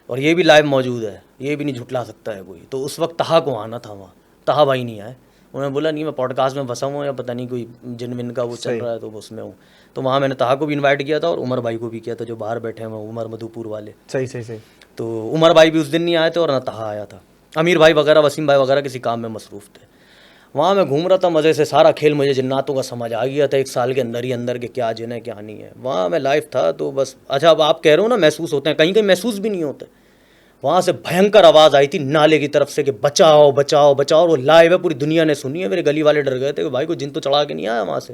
और ये भी लाइव मौजूद है, ये भी नहीं झुटला सकता है कोई। तो उस वक्त तहा को आना था वहाँ, तहा भाई नहीं आए। उन्होंने बोला नहीं मैं पॉडकास्ट में फंसा हुआ या पता नहीं कोई जिन विन का वो चल रहा है तो उसमें हूँ। तो वहाँ मैंने तहा को भी इनवाइट किया था और उमर भाई को भी किया था, जो बाहर बैठे हैं उमर मधुपुर वाले। सही सही सही। तो उमर भाई भी उस दिन नहीं आए थे और ना तहा आया था। अमीर भाई वगैरह, वसीम भाई वगैरह किसी काम में मसरूफ़ थे। वहाँ मैं घूम रहा था मज़े से, सारा खेल मुझे जिन्नातों का समझ आ गया था 1 साल के अंदर ही अंदर के क्या जिन है क्या नहीं है। वहाँ मैं लाइव था तो बस। अच्छा अब आप कह रहे हो ना महसूस होते हैं, कहीं कहीं महसूस भी नहीं होते। वहाँ से भयंकर आवाज़ आई थी नाले की तरफ से कि बचाओ बचाओ बचाओ, और वो लाइव है, पूरी दुनिया ने सुनी है। मेरे गली वाले डर गए थे कि भाई को जिन तो चढ़ा के नहीं आया वहाँ से।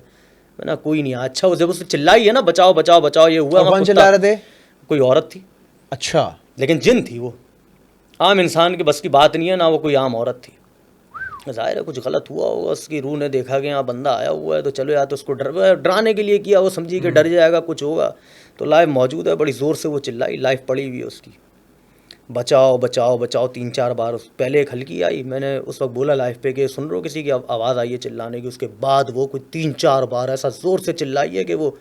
मैंने कोई नहीं आया। अच्छा वो जब उसने चिल्लाई है ना बचाओ बचाओ बचाओ, ये हुआ। कौन चिल्ला रहे थे? कोई औरत थी। अच्छा। लेकिन जिन थी वो, आम इंसान के बस की बात नहीं है ना, वो कोई आम औरत थी। ज़ाहिर है कुछ गलत हुआ होगा, उसकी रूह ने देखा कि यहाँ बंदा आया हुआ है तो चलो, या तो उसको डराने के लिए किया, वो समझी कि डर जाएगा कुछ होगा। तो लाइव मौजूद है, बड़ी ज़ोर से वो चिल्लाई, लाइव पड़ी हुई है उसकी, बचाओ बचाओ बचाओ 3-4 बार। पहले एक हल्की आई, मैंने उस वक्त बोला लाइव पे कि सुन रहे हो किसी की आवाज़ आई है चिल्लाने की। उसके बाद वो कुछ 3-4 बार ऐसा ज़ोर से चिल्लाई है कि वो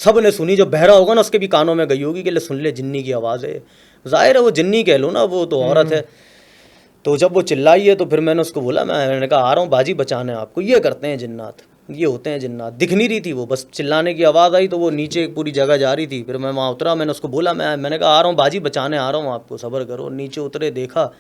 सब ने सुनी। जो बहरा होगा ना उसके भी कानों में गई होगी कि ले सुन ले, जिन्नी की आवाज़ है। ज़ाहिर है वो जिन्नी कह लो ना, वो तो औरत है। तो जब वो चिल्लाई है तो फिर मैंने उसको बोला, मैंने कहा आ रहा हूँ बाजी बचाने आपको। ये करते हैं जिन्नात, ये होते हैं जिन्नात। दिख नहीं रही थी वो, बस चिल्लाने की आवाज़ आई तो वो नीचे पूरी जगह जा रही थी। फिर मैं वहाँ उतरा, मैंने उसको बोला, मैंने कहा आ रहा हूँ बाजी बचाने आ रहा हूँ आपको, सब्र करो। नीचे उतरे, देखा,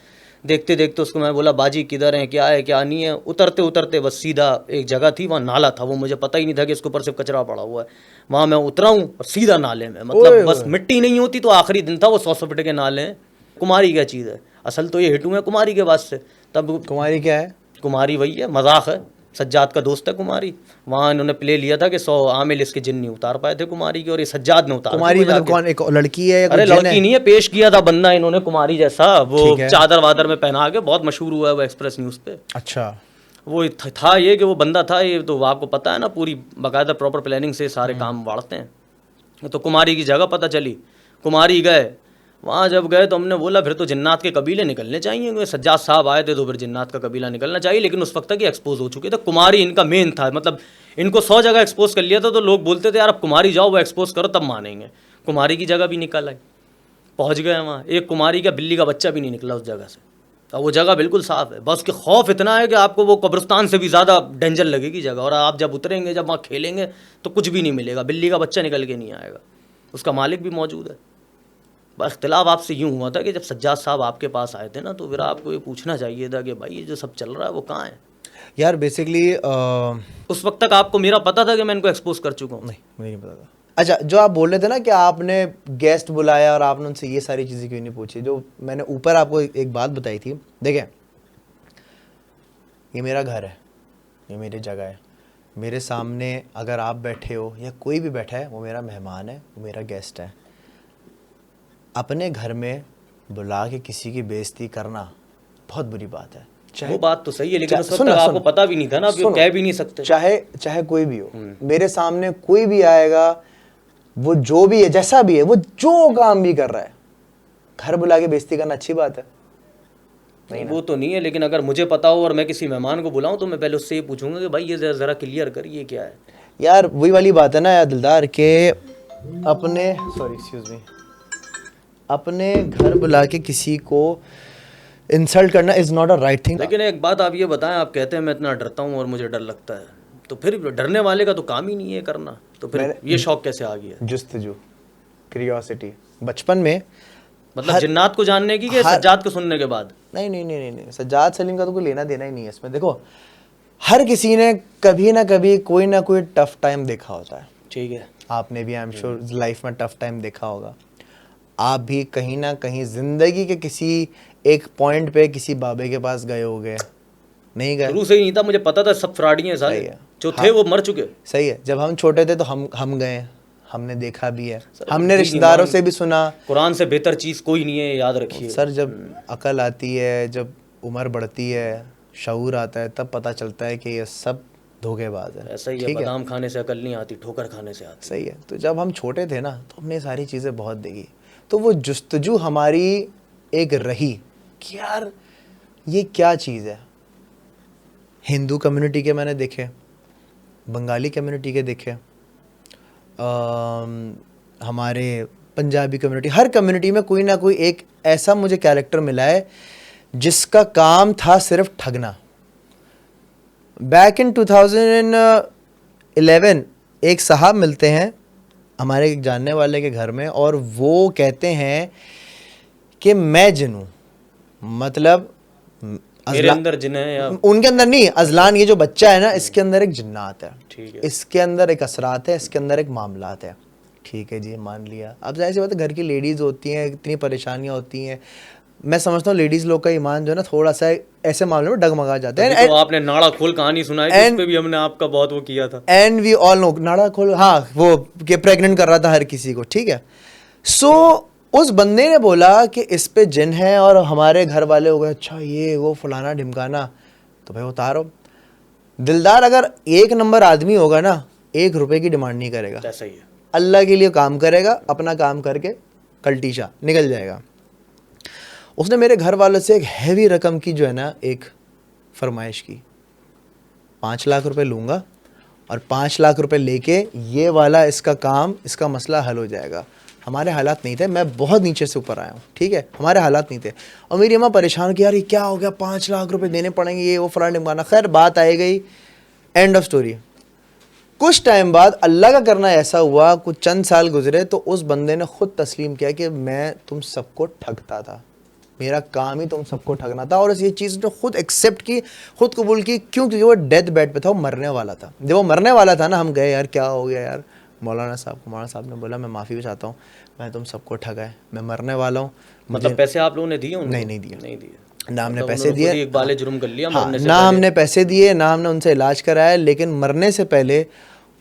देखते देखते उसको मैं बोला बाजी किधर है क्या नहीं है। उतरते उतरते बस सीधा एक जगह थी, वहाँ नाला था। वो मुझे पता ही नहीं था कि इसके ऊपर सिर्फ कचरा पड़ा हुआ है। वहाँ मैं उतरा हूँ और सीधा नाले में, मतलब बस मिट्टी नहीं होती तो आखिरी दिन था वो 100 फीट के नाले हैं। कुमारी क्या चीज़ है, असल तो ये हिट हुए कुमारी के बाद से। तब कुमारी क्या है? कुमारी वही है, मजाक है, सज्जाद का दोस्त है कुमारी। वहाँ इन्होंने प्ले लिया था कि 100 आमिल इसके जिन नहीं उतार पाए थे कुमारी के, और ये सज्जाद ने उतारा। कुमारी मतलब कौन, एक लड़की है या अरे कोई जिन लड़की नहीं है, पेश किया था बंदा इन्होंने कुमारी जैसा, वो ठीक है। चादर वादर में पहना के बहुत मशहूर हुआ है वो एक्सप्रेस न्यूज़ पे। अच्छा। वो था ये कि वो बंदा था ये, तो आपको पता है ना पूरी बाकायदा प्रॉपर प्लानिंग से सारे काम बाढ़ते हैं। तो कुमारी की जगह पता चली, कुमारी गए। वहाँ जब गए तो हमने बोला फिर तो जिन्नात के कबीले निकलने चाहिए, क्योंकि सज्जाद साहब आए थे तो फिर जिन्नात का कबीला निकलना चाहिए। लेकिन उस वक्त तक ये एक्सपोज हो चुके थे, कुमारी इनका मेन था। मतलब इनको 100 जगह एक्सपोज कर लिया था तो लोग बोलते थे यार अब कुमारी जाओ, वो एक्सपोज करो तब मानेंगे। कुमारी की जगह भी निकल आई, पहुँच गए वहाँ। एक कुमारी का बिल्ली का बच्चा भी नहीं निकला उस जगह से, और वो जगह बिल्कुल साफ़ है। बस के खौफ इतना है कि आपको वो कब्रिस्तान से भी ज़्यादा डेंजर लगेगी जगह। और आप जब उतरेंगे, जब वहाँ खेलेंगे तो कुछ भी नहीं मिलेगा, बिल्ली का बच्चा निकल के नहीं आएगा। उसका मालिक भी मौजूद है। बस इख्तिलाफ आपसे यूँ हुआ था कि जब सज्जाद साहब आपके पास आए थे ना, तो फिर आपको ये पूछना चाहिए था कि भाई ये जो सब चल रहा है वो कहाँ है। यार बेसिकली उस वक्त तक आपको मेरा पता था कि मैं इनको एक्सपोज कर चुका हूँ? नहीं, मुझे नहीं पता था। अच्छा, जो आप बोल रहे थे ना कि आपने गेस्ट बुलाया और आपने उनसे ये सारी चीज़ें क्यों नहीं पूछी, जो मैंने ऊपर आपको एक बात बताई थी। देखें, ये मेरा घर है, ये मेरी जगह है। मेरे सामने अगर आप बैठे हो या कोई भी बैठा है, वो मेरा मेहमान है, वो मेरा गेस्ट है। अपने घर में बुला के किसी की बेइज्जती करना बहुत बुरी बात है। वो बात तो सही है, लेकिन उस वक्त तक आपको पता भी नहीं था ना, आप कह भी नहीं सकते। चाहे कोई भी हो, मेरे सामने कोई भी आएगा, वो जो भी है, जैसा भी है, वो जो काम भी कर रहा है, घर बुला के बेइज्जती करना अच्छी बात है? नहीं, वो तो नहीं है। लेकिन अगर मुझे पता हो और मैं किसी मेहमान को बुलाऊं तो मैं पहले उससे ये पूछूंगा कि भाई ये ज़रा क्लियर कर, ये क्या है। यार वही वाली बात है ना यार दिलदार, के अपने घर बुला के किसी को इंसल्ट करना is not a right thing. लेकिन एक बात आप ये बताएं, आप कहते हैं मैं इतना डरता हूँ और मुझे डर लगता है, तो फिर डरने वाले का तो काम ही नहीं है करना, तो फिर ये शौक कैसे आ गया? जुस्तजू, क्यूरियोसिटी, बचपन में। मतलब जिन्नात को जानने की कि सज्जाद को सुनने के बाद? नहीं, सज्जाद सलीम का तो कोई लेना देना ही नहीं है इसमें। देखो, हर किसी ने कभी ना कभी कोई ना कोई टफ टाइम देखा होता है। ठीक है, आपने भी आई एम श्योर लाइफ में टफ टाइम देखा होगा। आप भी कहीं ना कहीं जिंदगी के किसी एक पॉइंट पे किसी बाबे के पास गए होगे, नहीं गए? शुरू से ही नहीं था, मुझे पता था सब फ्रॉडी हैं साले, जो थे वो मर चुके। सही है, जब हम छोटे थे तो हम गए, हमने देखा भी है, हमने रिश्तेदारों से भी सुना। कुरान से बेहतर चीज़ कोई नहीं है, याद रखिए सर। जब अकल आती है, जब उम्र बढ़ती है, शऊर आता है, तब पता चलता है कि ये सब धोखेबाज है। ऐसा ही है, बादाम खाने से अकल नहीं आती, ठोकर खाने से आती। सही है। तो जब हम छोटे थे ना, तो हमने सारी चीज़ें बहुत देखी। तो वो जुस्तजू हमारी एक रही कि यार ये क्या चीज़ है। हिंदू कम्युनिटी के मैंने देखे, बंगाली कम्युनिटी के देखे, हमारे पंजाबी कम्युनिटी, हर कम्युनिटी में कोई ना कोई एक ऐसा मुझे कैरेक्टर मिला है जिसका काम था सिर्फ ठगना। बैक इन 2011 एक साहब मिलते हैं हमारे एक जानने वाले के घर में और वो कहते हैं कि मैं जिन हूँ, मतलब मेरे अंदर जिन है या उनके अंदर नहीं, अजलान ये जो बच्चा है ना इसके अंदर एक जिन्नात है, ठीक है, इसके अंदर एक असरात है, इसके अंदर एक मामलात है। ठीक है जी, मान लिया। अब जाहिर सी बात है घर की लेडीज़ होती हैं, इतनी परेशानियां होती हैं, मैं समझता हूँ लेडीज़ लोग का ईमान जो है ना थोड़ा सा ऐसे मामले में डगमगा जाते हैं। तो आपने नाड़ा खोल कहानी सुनाई थी, उस पे भी हमने आपका बहुत वो किया था। एंड वी ऑल नो, नाड़ा खोल, हाँ, वो कि प्रेग्नेंट कर रहा था हर किसी को, ठीक है। सो उस बंदे ने बोला कि इस पे जिन है और हमारे घर वाले हो गए अच्छा ये वो फलाना ढिमकाना, तो भाई उतारो। दिलदार अगर एक नंबर आदमी होगा ना, 1 रुपए की डिमांड नहीं करेगा, ऐसा ही है, अल्लाह के लिए काम करेगा, अपना काम करके कल्टीशा निकल जाएगा। उसने मेरे घर वालों से एक हैवी रकम की जो है ना एक फरमाइश की, 5 लाख रुपए लूँगा और 5 लाख रुपए लेके ये वाला इसका काम, इसका मसला हल हो जाएगा। हमारे हालात नहीं थे, मैं बहुत नीचे से ऊपर आया हूँ, ठीक है, हमारे हालात नहीं थे। और मेरी अम्मा परेशान कि यार ये क्या हो गया, 5 लाख रुपए देने पड़ेंगे, ये वो फलाना ढिमकाना। खैर बात आई गई, एंड ऑफ स्टोरी। कुछ टाइम बाद अल्लाह का करना ऐसा हुआ, कुछ चंद साल गुजरे तो उस बंदे ने खुद तस्लीम किया कि मैं तुम सबको ठगता था, मेरा काम ही तुम सबको ठगना था। और ये चीज़ ने खुद एक्सेप्ट की, खुद कबूल की। क्यों? क्योंकि वो डेथ बेड पे था, वो मरने वाला था। जब वो मरने वाला था ना, हम गए, यार क्या हो गया यार, मौलाना साहब ने बोला मैं माफ़ी भी चाहता हूँ, मैं तुम सबको ठगा है, मैं मरने वाला हूँ। मतलब पैसे आप लोगों ने दिए उनको? नहीं दिए, नहीं दिए। ना हमने मतलब पैसे उन्होंने दिए, खुद ही एक बाले जुर्म कर लिया, हाँ, मरने से ना पहले। हमने पैसे दिए, ना हमने उनसे इलाज कराया। लेकिन मरने से पहले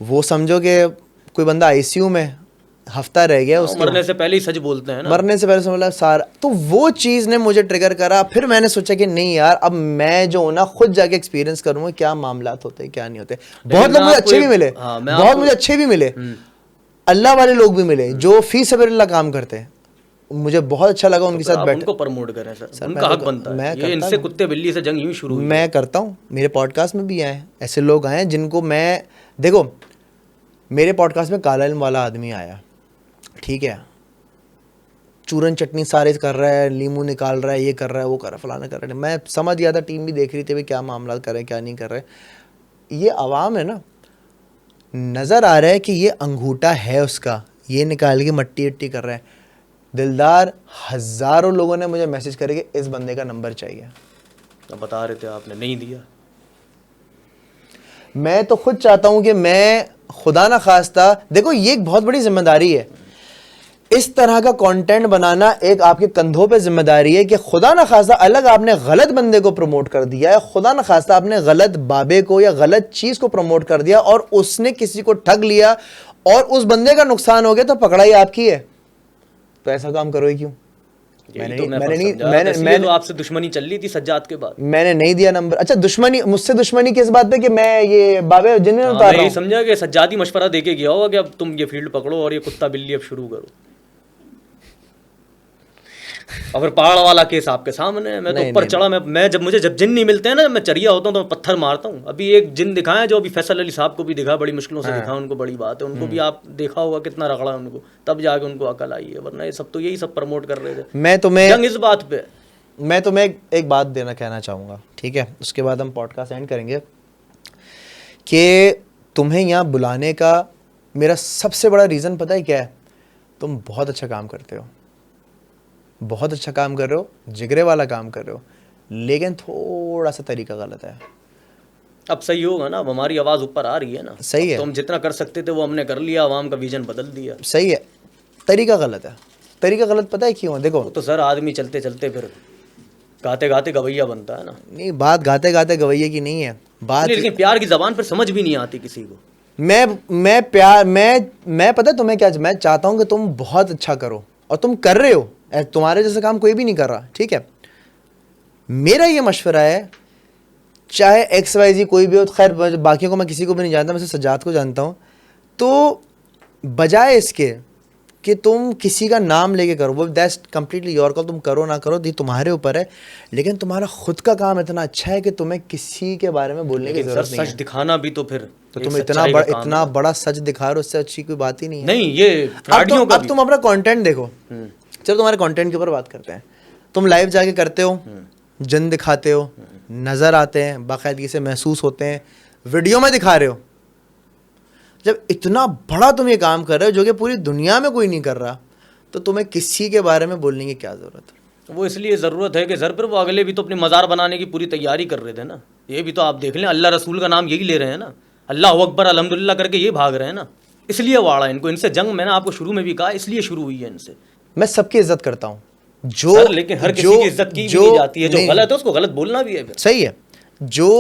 वो समझो कि कोई बंदा आईसीयू में हफ्ता रह गया, उसके मरने से पहले ही सच बोलते हैं ना, मरने से पहले से बोला सारा। तो वो चीज़ ने मुझे ट्रिगर करा। फिर मैंने सोचा कि नहीं यार, अब मैं जो हूं ना खुद जाके एक्सपीरियंस करूंगा क्या मामलात होते हैं क्या नहीं होते। बहुत लोग मुझे अच्छे भी मिले, बहुत मुझे अच्छे भी मिले, अल्लाह वाले लोग भी मिले जो फी सबिलिल्लाह काम करते हैं, मुझे बहुत अच्छा लगा उनके साथ बैठ। उनको प्रमोट करें सर, उनका हक बनता है। ये इनसे कुत्ते बिल्ली से जंग यूं शुरू हुई। मैं करता हूँ, मेरे पॉडकास्ट में भी आए ऐसे लोग आए जिनको मैं, देखो मेरे पॉडकास्ट में काला इल्म वाला आदमी आया, ठीक है, चूरन चटनी सारे कर रहा है, लीमू निकाल रहा है, ये कर रहा है, वो कर रहा है, फलाना कर रहा है। मैं समझ गया था, टीम भी देख रही थी भाई क्या मामला कर रहे हैं क्या नहीं कर रहे। ये आवाम है ना, नज़र आ रहा है कि ये अंगूठा है उसका, ये निकाल के मट्टी अट्टी कर रहा है। दिलदार हज़ारों लोगों ने मुझे मैसेज करे कि इस बंदे का नंबर चाहिए। तो बता रहे थे आपने नहीं दिया। मैं तो खुद चाहता हूं कि मैं खुदा ना खास्ता, देखो ये एक बहुत बड़ी जिम्मेदारी है, इस तरह का कंटेंट बनाना एक आपके कंधों पे जिम्मेदारी है कि खुदा ना खास्ता अलग आपने गलत बंदे को प्रमोट कर दिया है, खुदा ना खास्ता आपने गलत बाबे को या गलत चीज को प्रमोट कर दिया और उसने किसी को ठग लिया और उस बंदे का नुकसान हो गया, तो पकड़ाई आपकी है। तो ऐसा काम करो ही क्यों? मैंने तो आपसे दुश्मनी चल रही थी सज्जाद के बाद, मैंने नहीं दिया नंबर। अच्छा, दुश्मनी मुझसे, दुश्मनी किस बात पे कि मैं ये बाबे जिन्हें उतार रहा हूं? समझा कि सज्जाद ही मशवरा देके गया होगा कि अब तुम ये फील्ड पकड़ो और ये कुत्ता बिल्ली अब शुरू करो। और फिर पहाड़ वाला केस आपके सामने है। मैं तो ऊपर चढ़ा, मैं जब जिन नहीं मिलते हैं ना, मैं चरिया होता हूँ तो मैं पत्थर मारता हूँ। अभी एक जिन दिखाया जो अभी फैसल अली साहब को भी दिखा, बड़ी मुश्किलों से दिखा, उनको बड़ी बात है, उनको भी आप देखा होगा कितना रगड़ा उनको, तब जाके उनको अकल आई है, वरना ये सब तो यही सब प्रमोट कर रहे थे। मैं तुम्हें जंग इस बात पे, मैं तुम्हें एक बात कहना चाहूँगा, ठीक है, उसके बाद हम पॉडकास्ट एंड करेंगे, कि तुम्हें यहाँ बुलाने का मेरा सबसे बड़ा रीज़न पता है क्या है? तुम बहुत अच्छा काम करते हो, बहुत अच्छा काम कर रहे हो, जिगरे वाला काम कर रहे हो, लेकिन थोड़ा सा तरीका गलत है। अब सही होगा ना, अब हमारी आवाज़ ऊपर आ रही है ना, सही है, तो हम जितना कर सकते थे वो हमने कर लिया, आवाम का विजन बदल दिया। सही है, तरीका गलत है। तरीका गलत पता है क्यों? देखो तो सर आदमी चलते चलते फिर गाते गाते गवैया बनता है ना। नहीं, बात गाते गाते गवैये की नहीं है, बात लेकिन प्यार की ज़बान पर समझ भी नहीं आती किसी को। मैं प्यार, मैं पता है तुम्हें क्या, मैं चाहता हूँ कि तुम बहुत अच्छा करो और तुम कर रहे हो, तुम्हारे जैसा काम कोई भी नहीं कर रहा, ठीक है। मेरा ये मशवरा है, चाहे XYZ कोई भी हो, खैर बाकियों को मैं किसी को भी नहीं जानता, मैं सिर्फ सज्जाद को जानता हूँ, तो बजाय इसके कि तुम किसी का नाम लेके करो, वो दैट्स कंप्लीटली योर कॉल, तुम करो ना करो ये तुम्हारे ऊपर है, लेकिन तुम्हारा खुद का काम इतना अच्छा है कि तुम्हें किसी के बारे में बोलने की लेकिन सर जरूरत नहीं सच है। दिखाना भी तो फिर तो एक तुम सच्चाई का काम इतना है। बड़ा सच दिखा रहे हो, उससे अच्छी कोई बात ही नहीं है। नहीं, ये फ्रॉडियों का अब तुम अपना कंटेंट देखो, चलो तुम्हारे कंटेंट के ऊपर बात करते हैं। तुम लाइव जाके करते हो, जन दिखाते हो, नज़र आते हैं, बाकायदगी से महसूस होते हैं, वीडियो में दिखा रहे हो। जब इतना बड़ा तुम ये काम कर रहे हो जो कि पूरी दुनिया में कोई नहीं कर रहा, तो तुम्हें किसी के बारे में बोलने की क्या ज़रूरत है? वो इसलिए ज़रूरत है कि सर फिर वो अगले भी तो अपनी मज़ार बनाने की पूरी तैयारी कर रहे थे ना। ये भी तो आप देख लें, अल्लाह रसूल का नाम यही ले रहे हैं ना, अल्लाह अकबर अल्हम्दुलिल्लाह करके ये भाग रहे हैं ना। इसलिए वाड़ा इनको, इनसे जंग मैंने आपको शुरू में भी कहा, इसलिए शुरू हुई है इनसे। मैं सबकी इज्जत करता हूँ, जो सर लेकिन हर किसी की इज्जत की भी नहीं जाती है, जो गलत है उसको गलत बोलना भी है फिर। सही है, जो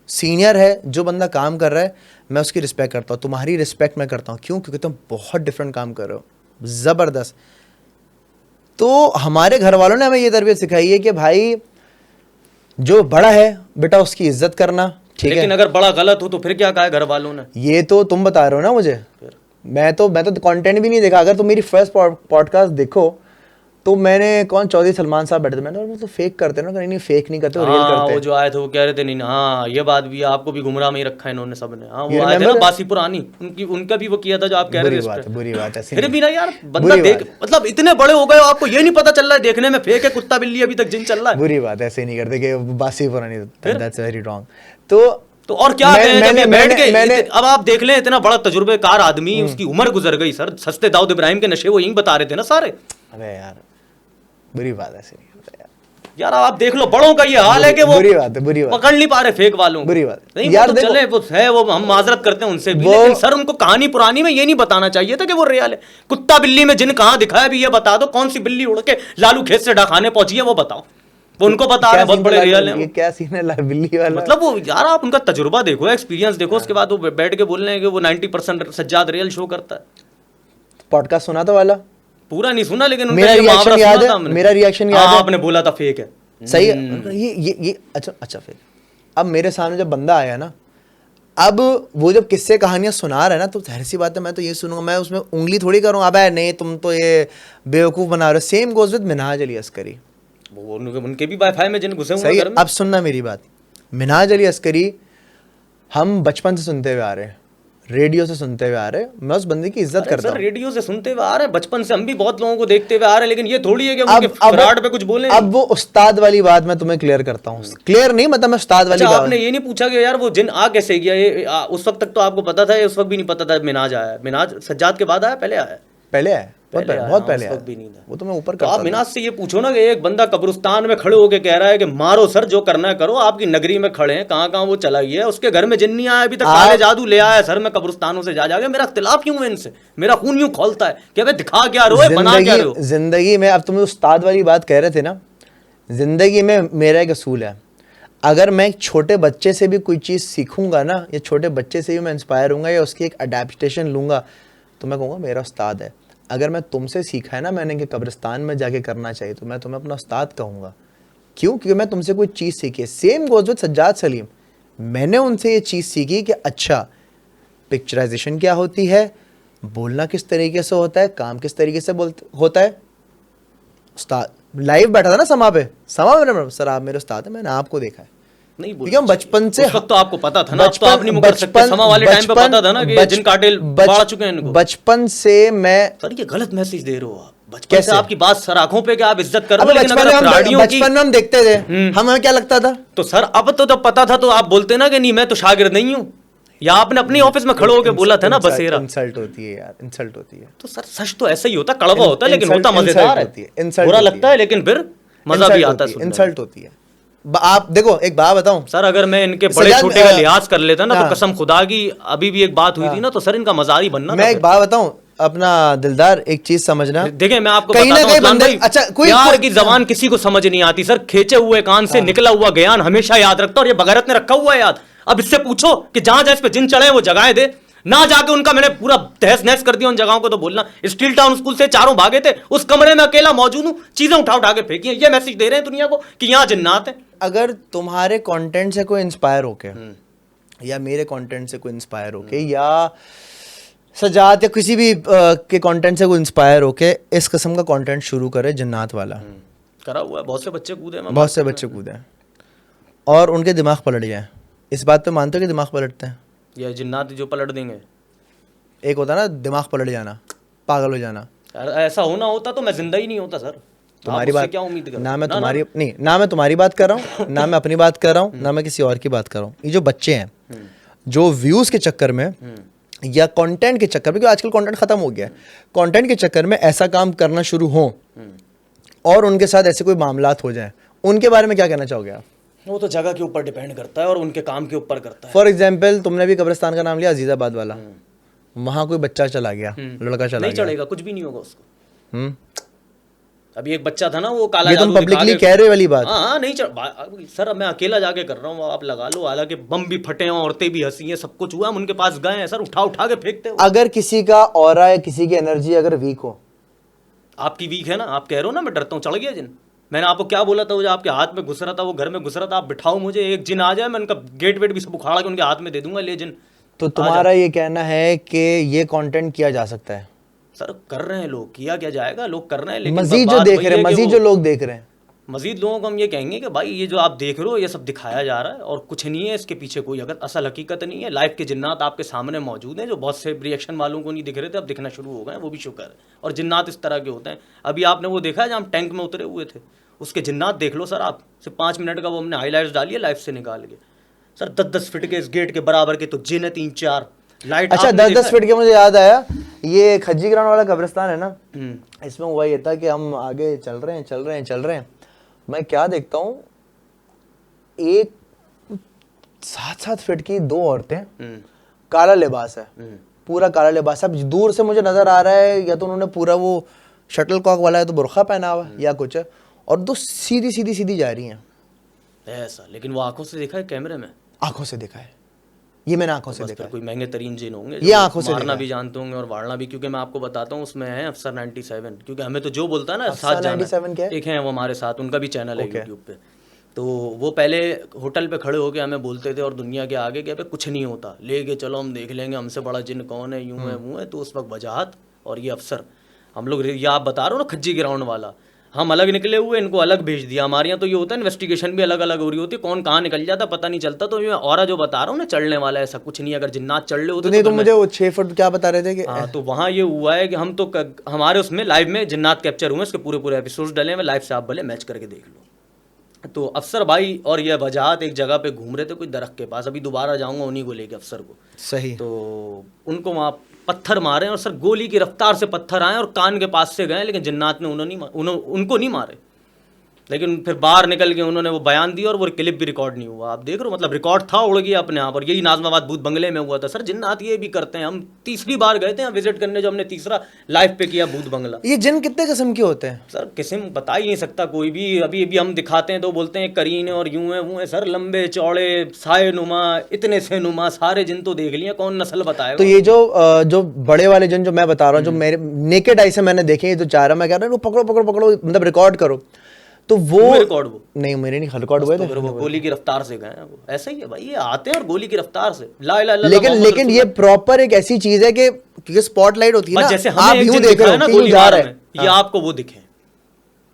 सीनियर है, जो बंदा काम कर रहा है, मैं उसकी रिस्पेक्ट करता हूँ। तुम्हारी रिस्पेक्ट मैं करता हूँ, क्यों? क्योंकि तुम बहुत डिफरेंट काम कर रहे हो, ज़बरदस्त। तो हमारे घर वालों ने हमें ये तरबियत सिखाई है कि भाई जो बड़ा है बेटा उसकी इज्जत करना, ठीक है। लेकिन अगर बड़ा गलत हो तो फिर क्या कहा है घर वालों ने? ये तो तुम बता रहे हो ना मुझे, मैं तो कंटेंट भी नहीं देखा। अगर तुम मेरी फर्स्ट पॉडकास्ट देखो तो मैंने चौधरी सलमान साहब बैठे थे, मैंने वो तो फेक करते हैं ना, नहीं फेक नहीं करते, वो रियल करते हैं। वो जो आए थे वो कह रहे थे नहीं, हाँ ये बात भी है, आपको भी गुमराह में ही रखा है इन्होंने सबने। हाँ वो आए थे ना बासी पुरानी, उनका भी वो किया था जो आप कह रहे थे। बुरी बात है। फिर भी ना यार, बंदा देख, मतलब इतने बड़े हो गए हो, आपको ये नहीं पता चल रहा है देखने में फेक है, कुत्ता बिल्ली अभी तक जिन चल रहा है। बुरी बात, ऐसे नहीं करते कि बासी पुरानी, दैट्स वेरी रॉन्ग। तो और क्या बैठ के अब आप देख लें, इतना बड़ा तजुर्बेकार आदमी, उसकी उम्र गुजर गई सर, सस्ते दाऊद इब्राहिम के नशे वो यही बता रहे थे ना सारे। अबे यार बुरी बात, ऐसे नहीं होता यार आप देख लो, बड़ों का ये हाल है कि वो बुरी बात है, पकड़ नहीं पा रहे फेक वालों। बुरी बात नहीं यार, वो तो चले वो है, वो हम माजरत करते हैं उनसे भी, लेकिन सर उनको कहानी पुरानी में ये नहीं बताना चाहिए था कि वो रियल है। कुत्ता बिल्ली में जिन कहाँ दिखाया भी ये बता दो, कौन सी बिल्ली उड़ के लालू खेत से डाखाने पहुंची है वो बताओ, वो उनको बता रहे बहुत बड़े रियल है। ये क्या सीन है बिल्ली वाला? मतलब वो यार आप उनका तजुर्बा देखो, एक्सपीरियंस देखो, उसके बाद वो बैठ के बोल रहे हैं कि वो 90% सज्जाद रियल शो करता है। पॉडकास्ट सुना था वाला? पूरा नहीं सुना, लेकिन मेरा रिएक्शन याद है, मेरा रिएक्शन याद है। आपने बोला था फेक है, सही है, ये अच्छा फेक। अब मेरे सामने जब बंदा आया ना, अब वो जब किस्से कहानियां सुना रहा है ना, तो जाहिर सी बात है मैं तो ये सुनूंगा, मैं उसमें उंगली थोड़ी करूँगा, अब नहीं तुम तो ये बेवकूफ़ बना रहे हो। Same goes with Minhaj Ali Askari, वो उनके भी वाईफाई में जिन घुसे हुए सही घर है। में। अब सुनना मेरी बात, मिनहाज अली अस्करी हम बचपन से सुनते हुए आ रहे हैं, रेडियो से सुनते हुए आ रहे हैं, मैं उस बंदे की इज्जत करता हूं। रेडियो से सुनते हुए आ रहे हैं, बचपन से हम भी बहुत लोगों को देखते हुए आ रहे हैं, लेकिन ये थोड़ी है कि उनके फराड पे कुछ बोले। अब वो उस्ताद वाली बात मैं तुम्हें क्लियर करता हूँ, क्लियर नहीं मतलब मैं उस्ताद वाली बात। आपने ये नहीं पूछा कि यार वो जिन आ कैसे गया, ये उस वक्त तक तो आपको पता था, उस वक्त भी नहीं पता था मिनाज आया? मिनाज सज्जाद के बाद आया, पहले आया? पहले आया, बहुत पहले आया, भी नहीं था। वो तो मैं ऊपर तो आप मिनाज से ये पूछो ना कि एक बंदा कब्रिस्तान में खड़े होके कह रहा है कि मारो सर जो करना है करो, आपकी नगरी में खड़े हैं, कहाँ कहाँ वो चला गया है, उसके घर में जिन नहीं आया अभी तक, काले जादू ले आया सर, मैं कब्रिस्तानों से जा मेरा इख्तिलाफ क्यों है इनसे, मेरा खून यूं खोलता है कि भाई दिखा क्या रहे हो, बना क्या रहे हो जिंदगी में। अब तुम उस्ताद वाली बात कह रहे थे ना, जिंदगी में मेरा एक असूल है, अगर मैं एक छोटे बच्चे से भी कोई चीज़ सीखूंगा ना, या छोटे बच्चे से भी मैं इंस्पायर हूँगा या उसकी एक अडेप्टेशन लूँगा, तो मैं कहूँगा मेरा उस्ताद है। अगर मैं तुमसे सीखा है ना मैंने कि कब्रिस्तान में जाके करना चाहिए, तो मैं तुम्हें अपना उस्ताद कहूँगा। क्यों? क्योंकि मैं तुमसे कोई चीज़ सीखी है। Same goes with Sajjad Salim, मैंने उनसे ये चीज़ सीखी कि अच्छा पिक्चराइजेशन क्या होती है, बोलना किस तरीके से होता है, काम किस तरीके से होता है। उस्ताद लाइव बैठा था ना समा पे, समा मेरे सर आप मेरे उस्ताद हैं, मैंने आपको देखा है। नहीं क्योंकि हम बचपन से, उस वक्त तो आपको पता था ना, आप तो आप नहीं मुकर सकते, समा वाले टाइम पे पता था ना कि जिन कातिल बाढ़ चुके हैं इनको। बचपन से मैं, सर ये गलत मैसेज दे रहे हो आप, बचपन से आपकी बात सर आंखों पे कि आप इज्जत करो, लेकिन बचपन में हम देखते थे, हमें क्या लगता था, तो सर अब तो जब पता था तो आप बोलते ना कि नहीं मैं तो शागिर्द नहीं हूँ, या आपने अपनी ऑफिस में खड़े होकर बोला था ना बसेरा। इंसल्ट होती है यार, इंसल्ट होती है। तो सर सच तो ऐसा ही होता, कड़वा होता है लेकिन होता मजेदार है, बुरा लगता है लेकिन फिर मजा भी आता है। इंसल्ट होती है। आप देखो एक बात बताऊं सर, अगर मैं इनके बड़े छोटे का लिहाज कर लेता ना, तो कसम खुदा की अभी भी एक बात हुई थी ना, तो सर इनका मजाक ही बनना। मैं एक बात बताऊं अपना दिलदार, एक चीज समझना, देखिए मैं आपको कहीं ना कहीं बंदे, अच्छा यार की जबान किसी को समझ नहीं आती सर, खींचे हुए कान से निकला हुआ ज्ञान हमेशा याद रखता, और ये बगैरत ने रखा हुआ है याद। अब इससे पूछो कि जहां जहां इस पे जिन चढ़े वो जगहें दे ना, जाके उनका मैंने पूरा तहस नहस कर दिया उन जगहों को। तो बोलना स्टील टाउन स्कूल से चारों भागे थे, उस कमरे में अकेला मौजूद हूं, चीजें उठा उठा के फेंकी, ये मैसेज दे रहे हैं दुनिया को कि यहाँ जिन्नात है। अगर तुम्हारे कंटेंट से कोई इंस्पायर होके, या मेरे कंटेंट से कोई इंस्पायर होके, या सजाद या किसी भी के कंटेंट से कोई इंस्पायर होके इस किस्म का कंटेंट शुरू करे जिन्नात वाला। करा हुआ है, बहुत से बच्चे कूदे हैं, मैं बहुत से बच्चे कूदे हैं और उनके दिमाग पलट गए हैं। इस बात पे मानते हो कि दिमाग पलटते हैं? ये जिन्नात जो पलट देंगे। एक होता है ना दिमाग पलट जाना, पागल हो जाना। यार ऐसा होना होता तो मैं जिंदा ही नहीं होता सर। तुम्हारी आप उससे बात क्या उम्मीद करो? ना मैं तुम्हारी नहीं, ना मैं तुम्हारी बात कर रहा हूँ, ना मैं अपनी बात कर रहा हूँ, ना मैं किसी और की बात कर रहा हूँ। ये जो बच्चे हैं जो व्यूज के चक्कर में या कंटेंट के चक्कर में, क्योंकि आजकल कंटेंट खत्म हो गया है, कंटेंट के चक्कर में ऐसा काम करना शुरू हो और उनके साथ ऐसे कोई मामलात हो जाए, उनके बारे में क्या कहना चाहोगे आप? वो तो जगह के ऊपर डिपेंड करता है और उनके काम के ऊपर करता है। फॉर एग्जाम्पल तुमने भी कब्रिस्तान का नाम लिया, अजीजाबाद वाला, वहां कोई बच्चा चला गया, लड़का चला नहीं गया, चढ़ेगा, कुछ भी नहीं होगा उसको। हम्म, अभी एक बच्चा था ना, वो काला ये तुम जादू दिखा पब्लिकली के- कह रहे हो वाली बात। हाँ हाँ, नहीं सर अब मैं अकेला जाके कर रहा हूँ, आप लगा लो। हालांकि बम भी फटे हैं, औरतें भी हंसी हैं, सब कुछ हुआ, हम उनके पास गए हैं सर, उठा उठा के फेंकते हो। अगर किसी का ऑरा या किसी की एनर्जी अगर वीक हो, आपकी वीक है ना, आप कह रहे हो ना मैं डरता हूँ, चढ़ गया जिन। मैंने आपको क्या बोला था, वो जो आपके हाथ में घुस रहा था, वो घर में घुस रहा था, आप बिठाओ मुझे, एक जिन आ जाए, मैं उनका गेट वेट भी सब उखाड़ा के उनके हाथ में दे दूंगा, ले जिन। तो तुम्हारा ये कहना है कि ये कंटेंट किया जा सकता है? सर कर रहे हैं लोग, किया क्या जाएगा, लोग कर रहे हैं, लेकिन मजीद जो बात देख वही रहे हैं, है कि मजीद वो- जो लोग देख रहे हैं, मजीद लोगों को हम ये कहेंगे कि भाई ये जो आप देख रहे हो ये सब दिखाया जा रहा है और कुछ नहीं है इसके पीछे, कोई अगर असल हकीकत नहीं है। लाइफ के जिन्नात आपके सामने मौजूद हैं, जो बहुत से रिएक्शन वालों को नहीं दिख रहे थे, अब दिखना शुरू हो गए हैं, वो भी शुक्र है। और जिन्नात इस तरह के होते हैं। अभी आपने वो देखा है जहाँ हम टैंक में उतरे हुए थे, उसके जिन्नात देख लो सर आप, सिर्फ 5 मिनट का वो हमने हाईलाइट्स डाली है लाइफ से निकाल के। सर 10-10 फीट के इस गेट के बराबर के तो जिन है 3-4 लाइट। अच्छा 10-10 फीट के, मुझे याद आया ये खज्जी ग्राउंड वाला कब्रिस्तान है ना, इसमें हुआ ये था कि हम आगे चल रहे हैं, मैं क्या देखता हूँ, एक 7-7 फीट की 2 औरतें, काला लिबास है, पूरा काला लिबास है, दूर से मुझे नजर आ रहा है या तो उन्होंने पूरा वो शटल कॉक वाला है तो बुर्खा पहना हुआ है या कुछ है, और 2 सीधी जा रही हैं ऐसा। लेकिन वो आंखों से देखा है, कैमरे में आंखों से देखा है, ये मैंने आंखों से बस देखा फिर है। कोई महंगे तरीन जिन होंगे ये जो आंखों से मारना देखा भी जानते होंगे और वाड़ना भी, क्योंकि मैं आपको बताता हूँ उसमें है अफसर 97, क्योंकि हमें तो जो बोलता है ना अफसर साथ जाना 97 क्या है? एक है वो हमारे साथ, उनका भी चैनल है Okay. यूट्यूब पे। तो वो पहले होटल पे खड़े होके हमें बोलते थे और दुनिया के आगे कि कुछ नहीं होता, लेके चलो हम देख लेंगे, हमसे बड़ा जिन कौन है, यूं है वो है। तो उस वक्त वजाहत और ये अफसर, हम लोग ये आप बता रहे हो ना खज्जी ग्राउंड वाला, हम अलग निकले हुए, इनको अलग भेज दिया। हमारे यहाँ तो ये होता है इन्वेस्टिगेशन भी अलग अलग हो रही होती है, कौन कहाँ निकल जाता पता नहीं चलता। तो ये और जो बता रहा हूँ ना चढ़ने वाला, ऐसा कुछ नहीं। अगर जिन्नात चढ़ ले होते तो नहीं, तो तुम मुझे वो 6 फुट क्या बता रहे थे कि हाँ, तो वहाँ ये हुआ है कि हम तो हमारे उसमें लाइव में जिन्नात कैप्चर हुए, इसके पूरे पूरे एपिसोड्स डले हुए लाइव से, आप भले मैच करके देख लो। तो अफसर भाई और ये वजाहत एक जगह पे घूम रहे थे कोई दरख्त के पास, अभी दोबारा जाऊंगा उन्हीं को लेके अफसर को। सही, तो उनको वहाँ पत्थर मारे और सर गोली की रफ्तार से पत्थर आए और कान के पास से गए, लेकिन जिन्नात ने उनको नहीं मारे। लेकिन फिर बाहर निकल के उन्होंने वो बयान दिया और वो क्लिप भी रिकॉर्ड नहीं हुआ। आप देख रहे हो, मतलब रिकॉर्ड था, उड़ गया अपने आप। और यही नाजमाबाद भूत बंगले में हुआ था सर। जिन्नात ये भी करते हैं। हम तीसरी बार गए थे यहाँ विजिट करने, जो हमने तीसरा लाइव पे किया भूत बंगला। ये जिन कितने किस्म के होते हैं सर किस्म बता ही नहीं सकता कोई भी। अभी अभी हम दिखाते हैं तो बोलते हैं करीन है और यूं है वो है। सर लंबे चौड़े साए नुमा, इतने से नुमा, सारे जिन तो देख लिए, कौन नस्ल बताएगा। तो ये जो बड़े वाले जिन जो मैं बता रहा हूँ, जो मेरे नेकेड आई से मैंने देखे, ये जो 4 है, मैं कह रहा हूँ पकड़ो पकड़ो पकड़ो, मतलब रिकॉर्ड करो। तो वो रिकॉर्ड वो नहीं, मेरे नहीं रिकॉर्ड हुए थे। तो फिर वो गोली की रफ्तार से गए हैं। वो ऐसा ही है भाई, ये आते हैं और गोली की रफ्तार से ला इला इला लेकिन ये प्रॉपर एक ऐसी चीज है कि क्योंकि स्पॉटलाइट होती है ना, जैसे आप हमें एक यूं जिन देख दिखा रहे है ना हो कि यूं गोली जा मार रहा में, है, ये आपको वो दिखे,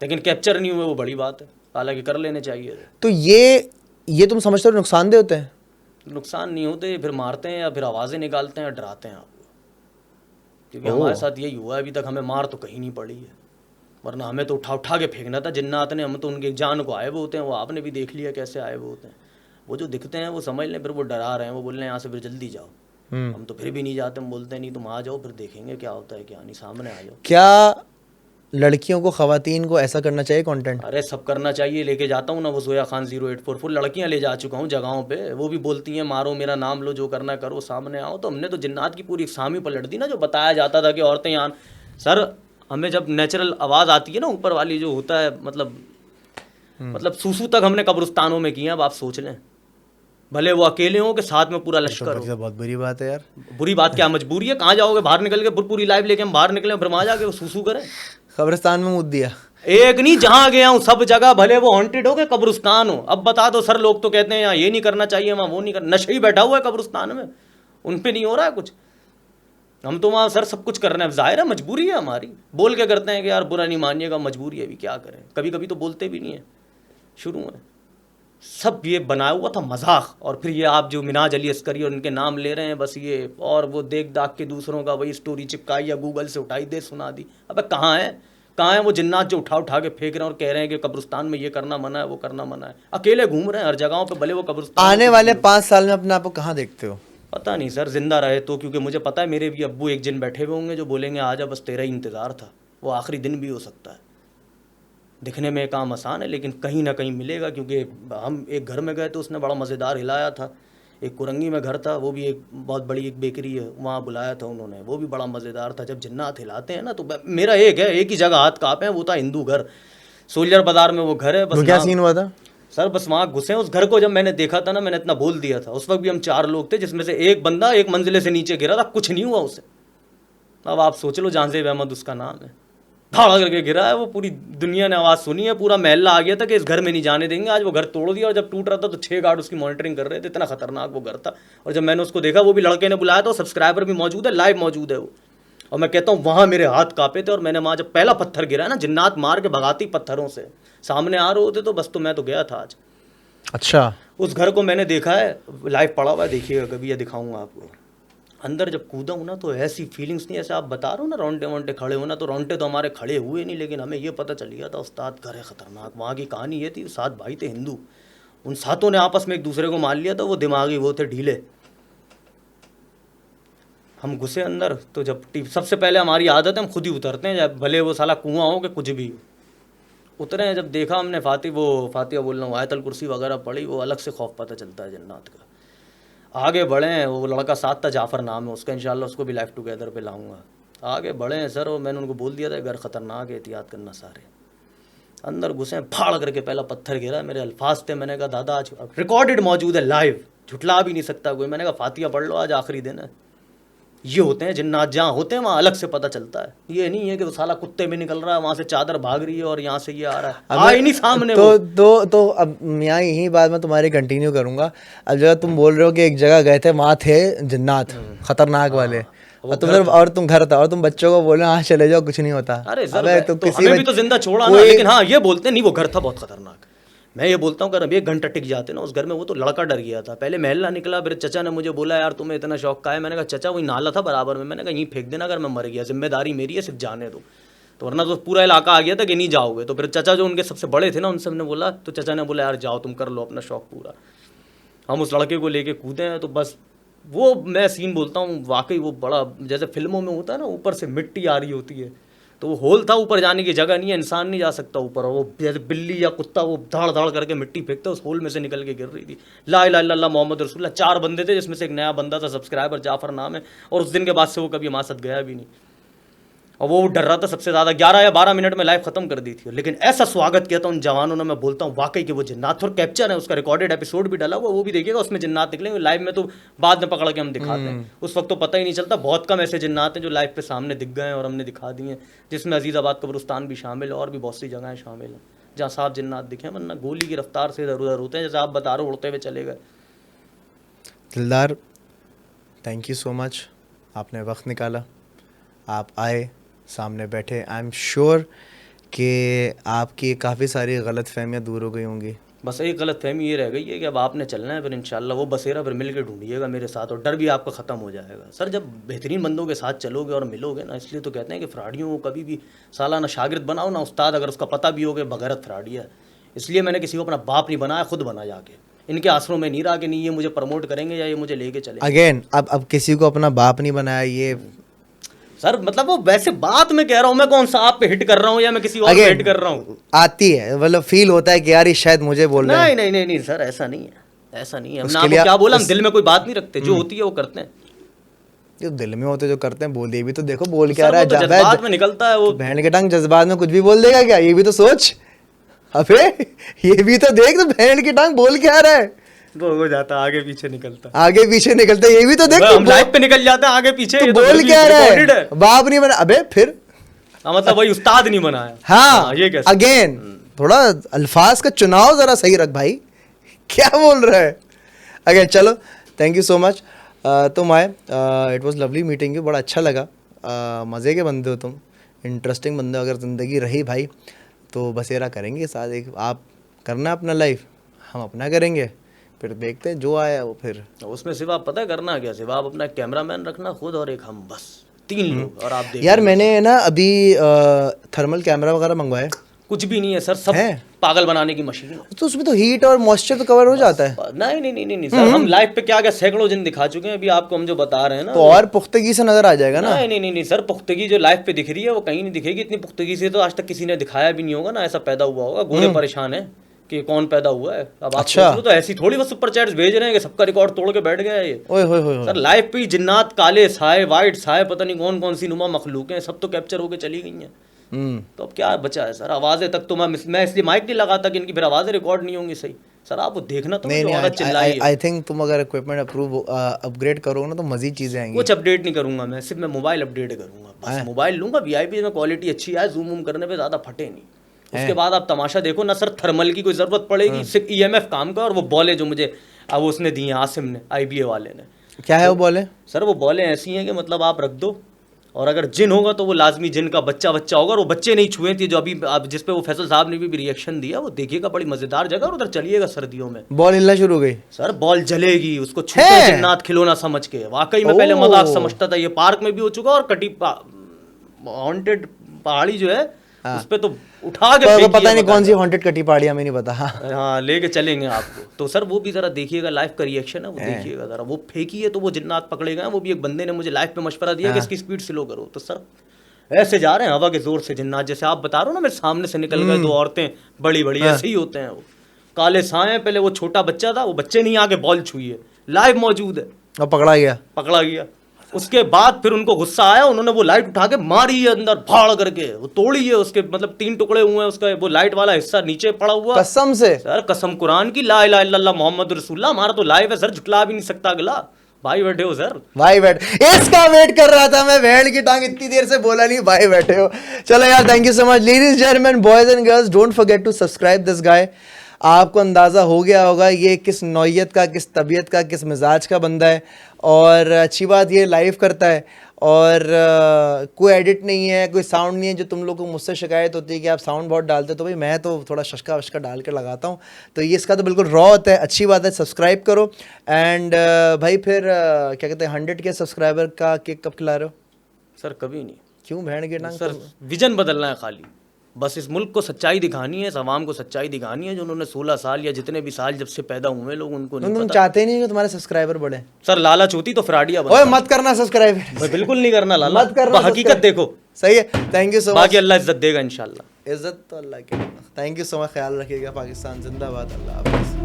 लेकिन कैप्चर नहीं हुए, वो बड़ी बात है। हालांकि कर लेने चाहिए। तो ये तुम समझते हो नुकसानदेह होते हैं? नुकसान नहीं होते, फिर मारते हैं या फिर आवाजें निकालते हैं, डराते हैं आपको। क्योंकि हमारे साथ यही हुआ है अभी तक, हमें मार तो कहीं नहीं पड़ी है, वरना हमें तो उठा उठा के फेंकना था जिन्नात ने। हम तो उनके जान को आए हुए होते हैं, वो आपने भी देख लिया कैसे आए हुए होते हैं। वो जो दिखते हैं वो समझ लें, फिर वो डरा रहे हैं, वो बोल रहे हैं यहाँ से फिर जल्दी जाओ। हम तो फिर भी नहीं जाते, हम बोलते हैं नहीं तुम आ जाओ, फिर देखेंगे क्या होता है क्या नहीं, सामने आ जाओ। क्या लड़कियों को, खवातीन को ऐसा करना चाहिए कंटेंट? अरे सब करना चाहिए। लेके जाता हूँ ना वो जोया खान 0844 लड़कियाँ ले जा चुका हूँ जगहों पे, वो भी बोलती हैं मारो मेरा नाम लो, जो करना करो, सामने आओ। तो हमने तो जिन्नात की पूरी सामी पलट दी ना। जो बताया जाता था कि औरतें यहाँ, सर हमें जब नेचुरल आवाज़ आती है ना ऊपर वाली जो होता है, मतलब सूसू तक हमने कब्रिस्तानों में किया। अब आप सोच लें, भले वो अकेले हो कि साथ में पूरा लश्कर हो। बहुत बुरी बात है यार। बुरी बात क्या, मजबूरी है, कहाँ जाओगे, बाहर निकल के पूरी लाइव लेके हम बाहर निकले, फिर वहाँ जाके वो सूसू करें। कब्रिस्तान में मुद्द दिया एक नहीं, जहां गया हूं सब जगह, भले वो हॉन्टेड हो के कब्रिस्तान हो। अब बता दो सर, लोग तो कहते हैं यहाँ ये नहीं करना चाहिए, वहाँ वो नहीं करना, नशे ही बैठा हुआ है कब्रिस्तान में, उन पे नहीं हो रहा है कुछ। हम तो वहाँ सर सब कुछ कर रहे हैं, जाहिर है मजबूरी है हमारी, बोल के करते हैं कि यार बुरा नहीं मानिएगा, मजबूरी है, अभी क्या करें, कभी कभी तो बोलते भी नहीं है शुरू में। सब ये बनाया हुआ था मजाक, और फिर ये आप जो मिनाज अली अस्करी और इनके नाम ले रहे हैं बस ये, और वो देख दाख के दूसरों का वही स्टोरी चिपकाई या गूगल से उठाई दे सुना दी। अबे कहाँ है वो जिन्नात जो उठा उठा के फेंक रहे हैं और कह रहे हैं कि कब्रिस्तान में ये करना मना है, वो करना मना है, अकेले घूम रहे हैं हर जगहों पे, भले वो कब्रिस्तान। आने वाले 5 साल में अपने आप को कहाँ देखते हो? पता नहीं सर, जिंदा रहे तो, क्योंकि मुझे पता है मेरे भी अब्बू एक दिन बैठे हुए होंगे जो बोलेंगे आजा बस तेरा ही इंतज़ार था। वो आखिरी दिन भी हो सकता है, दिखने में काम आसान है लेकिन कहीं ना कहीं मिलेगा, क्योंकि हम एक घर में गए तो उसने बड़ा मज़ेदार हिलाया था, एक कुरंगी में घर था, वो भी एक बहुत बड़ी एक बेकरी है, वहाँ बुलाया था उन्होंने, वो भी बड़ा मज़ेदार था। जब जिन्नात हिलाते हैं ना तो मेरा एक है, एक ही जगह हाथ काँपे हैं, वो था हिंदू घर, सोल्जर बाज़ार में वो घर है। बस क्या सीन हुआ था सर? बस वहाँ घुसे उस घर को, जब मैंने देखा था ना मैंने इतना बोल दिया था, उस वक्त भी हम 4 लोग थे जिसमें से एक बंदा एक मंजिले से नीचे गिरा था, कुछ नहीं हुआ उसे। अब आप सोच लो, जानजेब अहमद उसका नाम है, धाड़ा करके गिरा है, वो पूरी दुनिया ने आवाज़ सुनी है, पूरा महल्ला आ गया था कि इस घर में नहीं जाने देंगे। आज वो घर तोड़ दिया, और जब टूट रहा था तो 6 गार्ड उसकी मॉनिटरिंग कर रहे थे, इतना खतरनाक वो घर था। और जब मैंने उसको देखा, वो भी लड़के ने बुलाया था, सब्सक्राइबर भी मौजूद है, लाइव मौजूद है वो, और मैं कहता हूँ वहाँ मेरे हाथ कांपे थे। और मैंने वहाँ जब पहला पत्थर गिरा है ना, जिन्नात मार के भगाती पत्थरों से सामने आ रहे होते तो बस, तो मैं तो गया था आज। अच्छा, उस घर को मैंने देखा है, लाइव पड़ा हुआ है, देखिएगा कभी, ये दिखाऊंगा आपको। अंदर जब कूदा हूँ ना तो ऐसी फीलिंग्स नहीं, ऐसे आप बता रहे हो ना रोंटे वोंटे खड़े होना, तो रोंटे तो हमारे खड़े हुए नहीं, लेकिन हमें ये पता चल गया था उस्ताद घर है ख़तरनाक। वहाँ की कहानी ये थी, 7 भाई थे हिंदू, उन 7 ने आपस में एक दूसरे को मान लिया था, वो दिमागी वो थे ढीले। हम घुसे अंदर तो जब सबसे पहले हमारी आदत है हम खुद ही उतरते हैं, भले वो साला कुआं हो कि कुछ भी हो। उतरे हैं, जब देखा हमने फातिहा बोल रहा हूँ, आयतल कुर्सी वगैरह पढ़ी, वो अलग से खौफ पता चलता है जन्नत का। आगे बढ़े हैं, वो लड़का साथ था, जाफ़र नाम है उसका, इंशाल्लाह उसको भी लाइफ टुगेदर पे लाऊंगा। आगे बढ़े हैं सर, और मैंने उनको बोल दिया था घर ख़तरनाक है, एहतियात करना सारे। अंदर घुसे हैं, फाड़ करके पहला पत्थर गिरा, मेरे अल्फाज थे, मैंने कहा दादा आज रिकॉर्डेड मौजूद है लाइव, झुटला भी नहीं सकता कोई, मैंने कहा फातिहा पढ़ लो, आज आखिरी दिन है। ये होते हैं जिन्नात, जहाँ होते हैं वहाँ अलग से पता चलता है। ये नहीं है कि वो साला कुत्ते में निकल रहा है, वहाँ से चादर भाग रही है और यहाँ से ये आ रहा है, आ ही नहीं सामने। तो अब यहाँ यही बात मैं तुम्हारी कंटिन्यू करूँगा। अब जगह तुम बोल रहे हो कि एक जगह गए थे, वहाँ थे जिन्नात खतरनाक वाले, और तुम घर था, और तुम बच्चों को बोले हाँ चले जाओ कुछ नहीं होता। अरे सर तो हमें भी तो जिंदा छोड़ा ना, लेकिन हाँ ये बोलते नहीं वो घर था बहुत खतरनाक। मैं ये बोलता हूँ अगर अभी 1 घंटा टिक जाते ना उस घर में, वो तो लड़का डर गया था। पहले महल्ला निकला, फिर चचा ने मुझे बोला यार तुम्हें इतना शौक का है, मैंने कहा चचा वही नाला था बराबर में, मैंने कहा यहीं फेंक देना, अगर मैं मर गया जिम्मेदारी मेरी है, सिर्फ जाने दो। तो वरना तो पूरा इलाका आ गया था कि नहीं जाओगे। तो फिर चचा जो उनके सबसे बड़े थे ना, उनसे हमने बोला, तो चचा ने बोला यार जाओ तुम कर लो अपना शौक पूरा। हम उस लड़के को लेके कूदे हैं, तो बस वो मैं सीन बोलता हूँ वाकई वो बड़ा, जैसे फिल्मों में होता है ना, ऊपर से मिट्टी आ रही होती है, तो वो होल था, ऊपर जाने की जगह नहीं है, इंसान नहीं जा सकता ऊपर, और वो जैसे बिल्ली या कुत्ता वो धाड़ धाड़ करके मिट्टी फेंकता, उस होल में से निकल के गिर रही थी। ला इलाहा इल्लल्लाह मोहम्मद रसूलुल्लाह। 4 बंदे थे जिसमें से एक नया बंदा था, सब्सक्राइबर जाफ़र नाम है, और उस दिन के बाद से वो कभी हमारे साथ गया भी नहीं, और वो डर रहा था सबसे ज़्यादा। 11 या 12 मिनट में लाइव ख़त्म कर दी थी, लेकिन ऐसा स्वागत किया था उन जवानों ने, मैं बोलता हूँ वाकई कि वो जिन्नात। और कैप्चर है उसका, रिकॉर्डेड एपिसोड भी डाला हुआ, वो भी देखिएगा, उसमें जिन्नात निकलेंगे। लाइव में तो बाद में पकड़ के हम दिखाते हैं, उस वक्त तो पता ही नहीं चलता। बहुत कम ऐसे जिन्नात हैं जो लाइव पे सामने दिख गए हैं और हमने दिखा दिए हैं, जिसमें अजीज़ाबाद कब्रिस्तान भी शामिल है, और भी बहुत सी जगहें शामिल हैं जहाँ साफ जिन्नात दिखे, वरना गोली की रफ्तार से इधर उधर होते हैं, जैसे आप बता रहे हो उड़ते हुए चले गए। दिलदार, थैंक यू सो मच, आपने वक्त निकाला, आप आए, सामने बैठे। आई एम श्योर कि आपकी काफ़ी सारी गलत फहमियाँ दूर हो गई होंगी। बस एक गलत फहमी ये रह गई है कि अब आपने चलना है, फिर इंशाल्लाह वो बसेरा फिर मिल के ढूंढिएगा मेरे साथ, और डर भी आपका ख़त्म हो जाएगा। सर जब बेहतरीन बंदों के साथ चलोगे और मिलोगे ना, इसलिए तो कहते हैं कि फ्राडियों को कभी भी साला ना शागिर्द बनाओ ना उस्ताद, अगर उसका पता भी हो कि बगैरत फ्राडी है। इसलिए मैंने किसी को अपना बाप नहीं बनाया, खुद बना जाके, इनके आसरों में नहीं रहा कि नहीं ये मुझे प्रमोट करेंगे या ये मुझे लेके चले। अगेन अब किसी को अपना बाप नहीं बनाया, ये सर मतलब वो वैसे बात मैं कह रहा हूँ, मैं कौन सा आप पे हिट कर रहा हूँ या मैं किसी और पे हिट कर रहा हूँ, आती है, मतलब फील होता है कि यार ये शायद मुझे बोल रहा है। नहीं सर ऐसा नहीं है, ऐसा नहीं है। हमने आपको क्या बोला, हम दिल में कोई बात नहीं रखते, जो होती है वो करते हैं। जो दिल में होते जो करते हैं, बोल, ये भी तो देखो बोल क्या रहा है, जज्बात में निकलता है वो। बहन के टांग जज्बात में कुछ भी बोल देगा क्या, ये भी तो सोच। अबे ये भी तो देख, तो बहन की टांग बोल क्या रहा है, वो हो जाता आगे पीछे निकलता, आगे पीछे निकलता, ये भी तो देख, हम लाइव पे निकल जाते हैं आगे पीछे, तो बोल क्या रहा है, बाप नहीं बना। अबे फिर मतलब वही उस्ताद नहीं बनाया। हाँ ये कैसे? अगेन थोड़ा अल्फाज का चुनाव जरा सही रख भाई, क्या बोल रहा है। अगेन चलो, थैंक यू सो मच। तुम आए, it was lovely meeting you, बड़ा अच्छा लगा। मज़े के बंदे हो तुम, इंटरेस्टिंग बंदे हो। अगर ज़िंदगी रही भाई तो बसेरा करेंगे साथ, एक आप करना अपना लाइफ, हम अपना करेंगे, फिर देखते हैं जो आया वो फिर। उसमें सिर्फ आप पता है करना क्या, सिर्फ आप अपना कैमरामैन रखना खुद और एक हम, बस 3 लोग, और आप देख यार मैंने ना अभी थर्मल कैमरा वगैरह मंगवाए, कुछ भी नहीं है सर, सब है? पागल बनाने की मशीन है। तो उसमें तो हीट और मॉइस्चर तो कवर हो जाता है। नहीं नहीं नहीं नहीं नहीं सर, हम लाइव पे क्या क्या सैकड़ों दिन दिखा चुके हैं, अभी आपको हम जो बता रहे हैं ना, तो और पुख्तगी से नजर आ जाएगा ना। नहीं नहीं नहीं नहीं सर, पुख्तगी जो लाइव पे दिख रही है वो कहीं नहीं दिखेगी। इतनी पुख्तगी से तो आज तक किसी ने दिखाया भी नहीं होगा ना, ऐसा पैदा हुआ होगा। घोड़े परेशान है कि कौन पैदा हुआ है। अब आप अच्छा। सोच लो, तो ऐसी थोड़ी बस सुपर चैट्स भेज रहे हैं कि सबका रिकॉर्ड तोड़ के बैठ गया है ये। ओए होए होए। सर लाइव पे ही जिन्नात, काले साए, वाइट साए, पता नहीं कौन कौन सी नुमा मखलूक हैं, सब तो कैप्चर होके चली गई हैं। तो अब क्या बचा है सर, आवाज़ें तक तो मैं इसलिए माइक नहीं लगाता कि इनकी फिर आवाज़ें रिकॉर्ड नहीं होंगी सही। सर आप वो देखना तो, नहीं जो औरत चिल्लाई है। आई थिंक तुम अगर इक्विपमेंट अपग्रेड करोगे ना तो मजीद चीज़ें आएंगी। कुछ अपडेट नहीं करूंगा मैं, सिर्फ मैं मोबाइल अपडेट करूंगा बस। मोबाइल लूंगा वीआईपी में, क्वालिटी अच्छी आए, जूम वूम करने पे ज़्यादा फटे नहीं। उसके बाद आप तमाशा देखो ना सर, थर्मल की कोई ज़रूरत पड़ेगी, सिर्फ ईएमएफ काम का। और वो बॉलें जो मुझे अब उसने दी हैं, आसिम ने, आईबीए वाले ने। क्या है वो बॉलें? सर वो बॉलें ऐसी हैं कि मतलब आप रख दो, और अगर जिन होगा तो वो लाजमी जिन का बच्चा होगा, और वो बच्चे नहीं छुए थे जो अभी आप जिस पे वो फैसल साहब ने भी रिएक्शन दिया, वो देखिएगा, बड़ी मजेदार जगह, और उधर चलिएगा सर्दियों में। बॉल हिलना शुरू हो गई सर बॉल जलेगी, उसको छूटे जिन्नात खिलौना समझ के। वाकई में पहले मजाक समझता था, ये पार्क में भी हो चुका, और कटी हॉन्टेड पहाड़ी जो है उस पे तो उठा के फेंक पता दिया नहीं कौन बकायदा। सी हॉन्टेड कटी पहाड़ी, हमें नहीं पता। हाँ लेके चलेंगे आपको। तो सर वो भी जरा देखिएगा, लाइव का रिएक्शन है वो देखिएगा जरा। वो फेंकी है तो वो जिन्नात पकड़े गए। वो भी एक बंदे ने मुझे लाइव पे मशवरा दिया कि इसकी स्पीड स्लो करो। तो सर ऐसे जा रहे हैं हवा के जोर से जिन्नात, जैसे आप बता रहे हो ना, मेरे सामने से निकल गए 2 औरतें बड़ी बड़ी, ऐसे ही होते हैं वो। काले साए, पहले वो छोटा बच्चा था, वो बच्चे नहीं आके बॉल छुई है, लाइव मौजूद है, और पकड़ा गया। उसके बाद फिर उनको गुस्सा आया, उन्होंने वो लाइट उठा के मारी है अंदर, भाड़ करके वो तोड़ी है। उसके मतलब 3 टुकड़े हुए हैं, उसका वो लाइट वाला हिस्सा नीचे पड़ा हुआ। कसम से सर कसम कुरान की, ला इलाहा इल्लल्लाह मोहम्मद रसूलुल्लाह। हमारा तो लाइव है सर, झुटला भी नहीं सकता अगला। भाई बैठे हो सर? भाई बैठ, इसका वेट कर रहा था मैं, भेड़ की टांग इतनी देर से बोला नहीं, भाई बैठे हो। चलो यार, thank you so much ladies gentleman, boys and girls, don't forget to subscribe this guy. आपको अंदाज़ा हो गया होगा ये किस नौयत का, किस तबीयत का, किस मिजाज का बंदा है। और अच्छी बात ये लाइव करता है, और कोई एडिट नहीं है, कोई साउंड नहीं है। जो तुम लोग को मुझसे शिकायत होती है कि आप साउंड बहुत डालते हो, तो भाई मैं तो थोड़ा शशका वशका डाल के लगाता हूँ। तो ये इसका तो बिल्कुल रॉ होता है, अच्छी बात है। सब्सक्राइब करो। एंड भाई फिर क्या कहते हैं, 100 के सब्सक्राइबर का केक कब खिला रहे हो? सर कभी नहीं। क्यों भेड़ के टांग? सर विजन बदलना है खाली, बस इस मुल्क को सच्चाई दिखानी है, इस आवाम को सच्चाई दिखानी है, जो उन्होंने 16 साल या जितने भी साल जब से पैदा हुए लोग, उनको नहीं तुम पता। चाहते नहीं कि तुम्हारे सब्सक्राइबर बढ़े? सर लालच होती तो फ्राडिया ओए मत करना सब्सक्राइब, बिल्कुल नहीं करना लाला, मत करना। हकीकत देखो। सही है, थैंक यू सो मच। बाकी अल्लाह इज्जत देगा इंशाल्लाह। इज्जत तो अल्लाह की। थैंक यू सो मच, ख्याल रखिएगा। पाकिस्तान जिंदाबाद। अल्लाह हाफिज़।